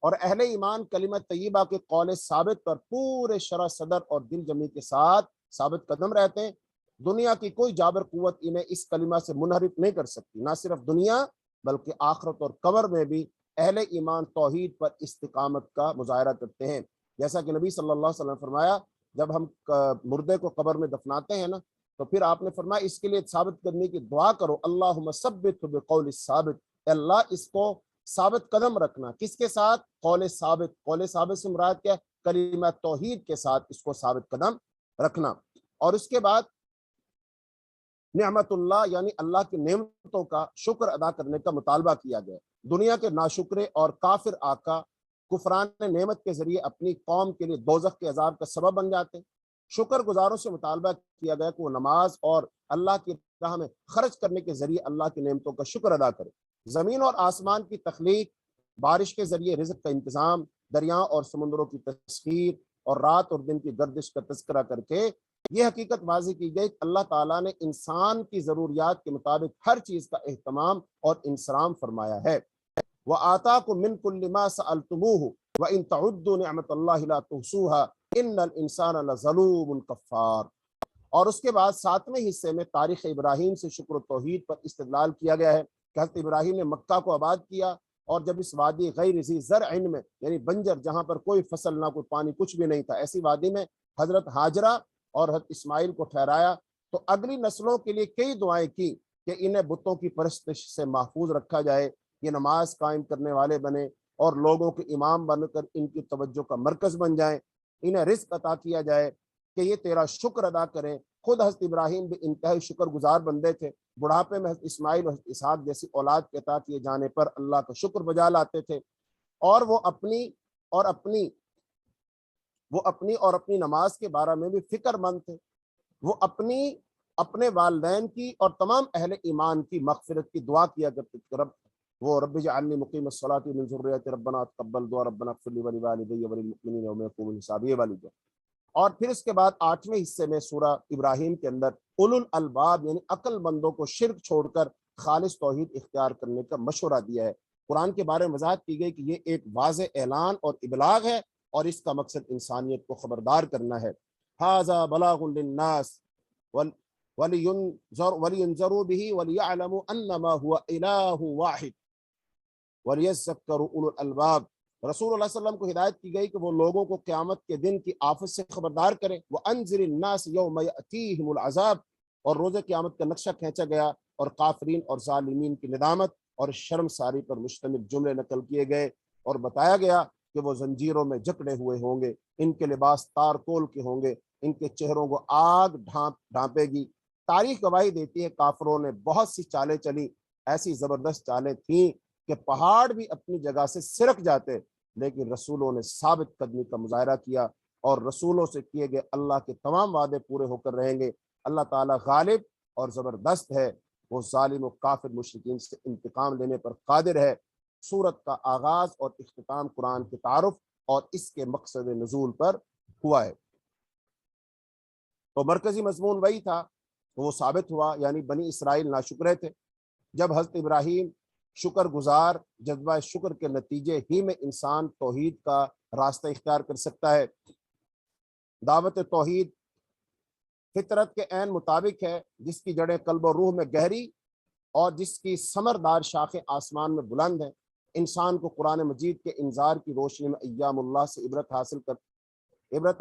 Speaker 1: اور اہل ایمان کلمہ طیبہ کے قول ثابت پر پورے شرح صدر اور دل جمی کے ساتھ ثابت قدم رہتے ہیں۔ دنیا کی کوئی جابر قوت انہیں اس کلمہ سے منحرف نہیں کر سکتی، نہ صرف دنیا بلکہ آخرت اور قبر میں بھی اہل ایمان توحید پر استقامت کا مظاہرہ کرتے ہیں۔ جیسا کہ نبی صلی اللہ علیہ وسلم نے فرمایا، جب ہم مردے کو قبر میں دفناتے ہیں نا تو پھر آپ نے فرمایا اس کے لیے ثابت کرنے کی دعا کرو، اللہم ثبت بقول الثابت، اللہ اس کو ثابت قدم رکھنا۔ کس کے ساتھ؟ قول ثابت۔ قول ثابت سے مراد کیا؟ کلمہ توحید کے ساتھ اس کو ثابت قدم رکھنا۔ اور اس کے بعد نعمت اللہ یعنی اللہ کی نعمتوں کا شکر ادا کرنے کا مطالبہ کیا گیا۔ دنیا کے ناشکرے اور کافر آقا کفران نعمت کے ذریعے اپنی قوم کے لیے دوزخ کے عذاب کا سبب بن جاتے ہیں۔ شکر گزاروں سے مطالبہ کیا گیا کہ وہ نماز اور اللہ کی راہ میں خرچ کرنے کے ذریعے اللہ کی نعمتوں کا شکر ادا کرے۔ زمین اور آسمان کی تخلیق، بارش کے ذریعے رزق کا انتظام، دریاؤں اور سمندروں کی تسخیر اور رات اور دن کی گردش کا تذکرہ کر کے یہ حقیقت واضح کی گئی کہ اللہ تعالیٰ نے انسان کی ضروریات کے مطابق ہر چیز کا اہتمام اور انصرام فرمایا ہے۔ وَآتَاكُم مِّن كُلِّ مَا سَأَلْتُمُوهُ وَإِن تَعُدُّوا نِعْمَةَ اللَّهِ لَا تُحْصُوهَا إِنَّ الْإِنسَانَ لَظَلُومٌ كَفَّارٌ۔ اور اس کے بعد 7ویں حصے میں تاریخ ابراہیم سے شکر و توحید پر استدلال کیا گیا ہے کہ حضرت ابراہیم نے مکہ کو آباد کیا اور جب اس وادی غیر ذی زرع میں یعنی بنجر جہاں پر کوئی فصل نہ کوئی پانی کچھ بھی نہیں تھا، ایسی وادی میں حضرت ہاجرہ اور حضرت اسماعیل کو ٹھہرایا تو اگلی نسلوں کے لیے کئی دعائیں کی کہ انہیں بتوں کی پرستش سے محفوظ رکھا جائے، یہ نماز قائم کرنے والے بنے اور لوگوں کے امام بن کر ان کی توجہ کا مرکز بن جائیں، انہیں رزق عطا کیا جائے کہ یہ تیرا شکر ادا کریں۔ خود حضرت ابراہیم بھی انتہائی شکر گزار بندے تھے، بڑھاپے میں حضرت اسماعیل اور حضرت اسحاق جیسی اولاد کے عطا کیے جانے پر اللہ کا شکر بجا لاتے تھے، اور وہ اپنی اور اپنی نماز کے بارے میں بھی فکر مند تھے۔ وہ اپنے والدین کی اور تمام اہل ایمان کی مغفرت کی دعا کیا کرتے تھے۔ رب اجعلنی مقیم الصلاۃ ومن ذریتی ربنا تقبل دعا ربنا اغفر لی ولوالدی وللمؤمنین یوم یقوم الحساب، یہ والی دعا۔ اور پھر اس کے بعد 8ویں حصے میں سورہ ابراہیم کے اندر اولو الالباب یعنی عقل مندوں کو شرک چھوڑ کر خالص توحید اختیار کرنے کا مشورہ دیا ہے۔ قرآن کے بارے میں وضاحت کی گئی کہ یہ ایک واضح اعلان اور ابلاغ ہے، اور اس کا مقصد انسانیت کو خبردار کرنا ہے۔ ھذا بلاغ للناس وَلِيُنذَرُوا بِهِ وَلِيَعْلَمُوا أَنَّمَا هُوَ إِلَٰهٌ وَاحِدٌ وَلِيَذَّكَّرُوا أُولُو الْأَلْبَابِ۔ رسول اللہ صلی اللہ علیہ وسلم کو ہدایت کی گئی کہ وہ لوگوں کو قیامت کے دن کی آفت سے خبردار کریں۔ وَأَنذِرِ النَّاسَ يَوْمَ يَأْتِيهِمُ الْعَذَابُ، اور روز قیامت کا نقشہ کھینچا گیا اور کافرین اور ظالمین کی ندامت اور شرمساری پر مشتمل جملے نقل کیے گئے، اور بتایا گیا کہ وہ زنجیروں میں جکڑے ہوئے ہوں گے، ان کے لباس تار کول کے ہوں گے، ان کے چہروں کو آگ ڈھانپے گی۔ تاریخ گواہی دیتی ہے کافروں نے بہت سی چالیں چلی، ایسی زبردست چالیں تھیں کہ پہاڑ بھی اپنی جگہ سے سرک جاتے، لیکن رسولوں نے ثابت قدمی کا مظاہرہ کیا، اور رسولوں سے کیے گئے اللہ کے تمام وعدے پورے ہو کر رہیں گے۔ اللہ تعالیٰ غالب اور زبردست ہے، وہ ظالم و کافر مشرکین سے انتقام لینے پر قادر ہے۔ سورت کا آغاز اور اختتام قرآن کے تعارف اور اس کے مقصد نزول پر ہوا ہے۔ تو مرکزی مضمون وہی تھا، وہ ثابت ہوا، یعنی بنی اسرائیل ناشکرے تھے۔ جب حضرت ابراہیم شکر گزار، جذبہ شکر کے نتیجے ہی میں انسان توحید کا راستہ اختیار کر سکتا ہے۔ دعوت توحید فطرت کے عین مطابق ہے، جس کی جڑیں قلب و روح میں گہری اور جس کی ثمردار شاخیں آسمان میں بلند ہیں۔ انسان کو قرآن مجید کے انذار کی روشنی میں ایام اللہ سے عبرت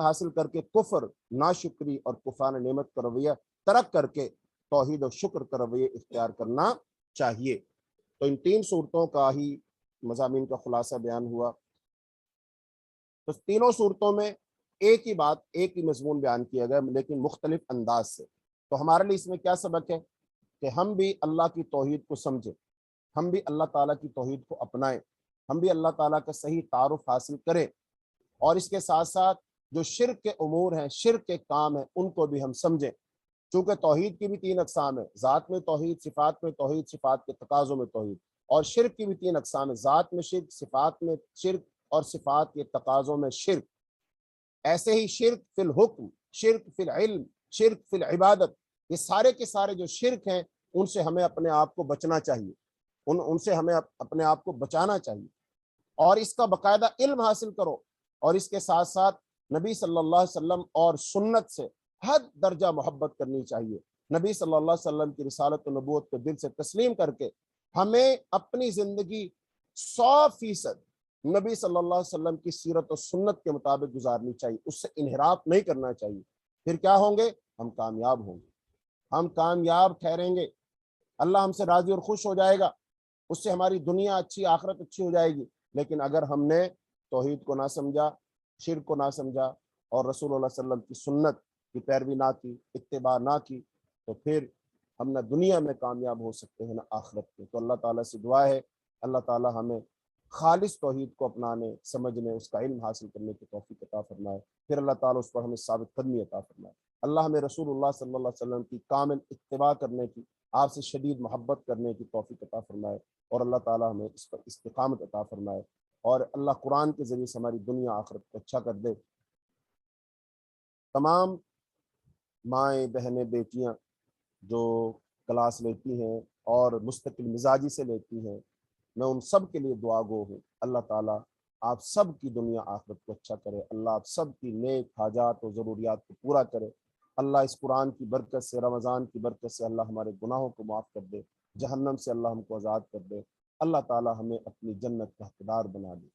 Speaker 1: حاصل کر کے کفر، ناشکری اور کفران نعمت کا رویہ ترک کر کے توحید و شکر کا رویہ اختیار کرنا چاہیے۔ تو ان 3 صورتوں کا ہی مضامین کا خلاصہ بیان ہوا۔ تو تینوں صورتوں میں ایک ہی بات، ایک ہی مضمون بیان کیا گیا، لیکن مختلف انداز سے۔ تو ہمارے لیے اس میں کیا سبق ہے کہ ہم بھی اللہ کی توحید کو سمجھیں، ہم بھی اللہ تعالیٰ کی توحید کو اپنائیں، ہم بھی اللہ تعالیٰ کا صحیح تعارف حاصل کریں، اور اس کے ساتھ ساتھ جو شرک کے امور ہیں، شرک کے کام ہیں، ان کو بھی ہم سمجھیں۔ چونکہ توحید کی بھی 3 اقسام ہیں، ذات میں توحید، صفات میں توحید، صفات کے تقاضوں میں توحید، اور شرک کی بھی 3 اقسام ہیں، ذات میں شرک، صفات میں شرک، اور صفات کے تقاضوں میں شرک۔ ایسے ہی شرک فی الحکم، شرک فی العلم، شرک فی العبادت، یہ سارے کے سارے جو شرک ہیں، ان سے ہمیں اپنے آپ کو بچنا چاہیے، ان سے ہمیں اپنے آپ کو بچانا چاہیے، اور اس کا باقاعدہ علم حاصل کرو، اور اس کے ساتھ ساتھ نبی صلی اللہ علیہ وسلم اور سنت سے حد درجہ محبت کرنی چاہیے۔ نبی صلی اللہ علیہ وسلم کی رسالت و نبوت کو دل سے تسلیم کر کے ہمیں اپنی زندگی 100% نبی صلی اللہ علیہ وسلم کی سیرت و سنت کے مطابق گزارنی چاہیے، اس سے انحراف نہیں کرنا چاہیے۔ پھر کیا ہوں گے؟ ہم کامیاب ہوں گے، ہم کامیاب ٹھہریں گے، اللہ ہم سے راضی اور خوش ہو جائے گا، اس سے ہماری دنیا اچھی، آخرت اچھی ہو جائے گی۔ لیکن اگر ہم نے توحید کو نہ سمجھا، شرک کو نہ سمجھا، اور رسول اللہ صلی اللہ علیہ وسلم کی سنت کی پیروی نہ کی، اتباع نہ کی، تو پھر ہم نہ دنیا میں کامیاب ہو سکتے ہیں نہ آخرت میں۔ تو اللہ تعالیٰ سے دعا ہے، اللہ تعالیٰ ہمیں خالص توحید کو اپنانے، سمجھنے، اس کا علم حاصل کرنے کی توفیق عطا فرمائے، پھر اللہ تعالیٰ اس پر ہمیں ثابت قدمی عطا فرمائے۔ اللہ ہمیں رسول اللہ صلی اللہ علیہ وسلم کی کامل اتباع کرنے کی، آپ سے شدید محبت کرنے کی توفیق عطا فرمائے، اور اللہ تعالیٰ ہمیں اس پر استقامت عطا فرمائے، اور اللہ قرآن کے ذریعے سے ہماری دنیا آخرت کو اچھا کر دے۔ تمام مائیں، بہنیں، بیٹیاں جو کلاس لیتی ہیں اور مستقل مزاجی سے لیتی ہیں، میں ان سب کے لیے دعا گو ہوں۔ اللہ تعالیٰ آپ سب کی دنیا آخرت کو اچھا کرے، اللہ آپ سب کی نیک حاجات و ضروریات کو پورا کرے۔ اللہ اس قرآن کی برکت سے، رمضان کی برکت سے اللہ ہمارے گناہوں کو معاف کر دے، جہنم سے اللہ ہم کو آزاد کر دے، اللہ تعالیٰ ہمیں اپنی جنت کا حقدار بنا دے،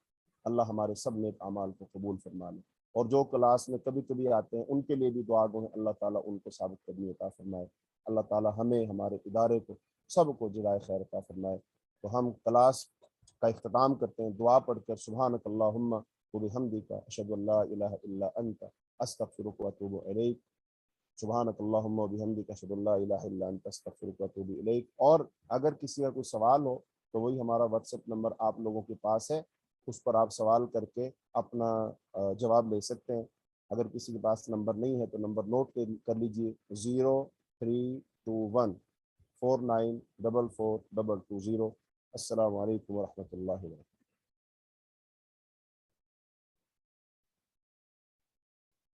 Speaker 1: اللہ ہمارے سب نیک اعمال کو قبول فرما لے۔ اور جو کلاس میں کبھی کبھی آتے ہیں ان کے لیے بھی دعا گو ہیں، اللہ تعالیٰ ان کو ثابت قدمی عطا فرمائے، اللہ تعالیٰ ہمیں، ہمارے ادارے کو، سب کو جزائے خیر عطا فرمائے۔ تو ہم کلاس کا اختتام کرتے ہیں دعا پڑھ کر، سبحانک اللہم وبحمدک اشہد ان لا الہ الا انت استغفرک واتوب الیک، سبحانک اللہم وبحمدک اشہد ان لا الہ الا انت استغفرک واتوب الیک۔ اور اگر کسی کا کوئی سوال ہو تو وہی ہمارا واٹس ایپ نمبر آپ لوگوں کے پاس ہے، اس پر آپ سوال کر کے اپنا جواب لے سکتے ہیں۔ اگر کسی کے پاس نمبر نہیں ہے تو نمبر نوٹ کر لیجئے، 032149442220۔ السلام علیکم ورحمۃ اللہ وبرکاتہ۔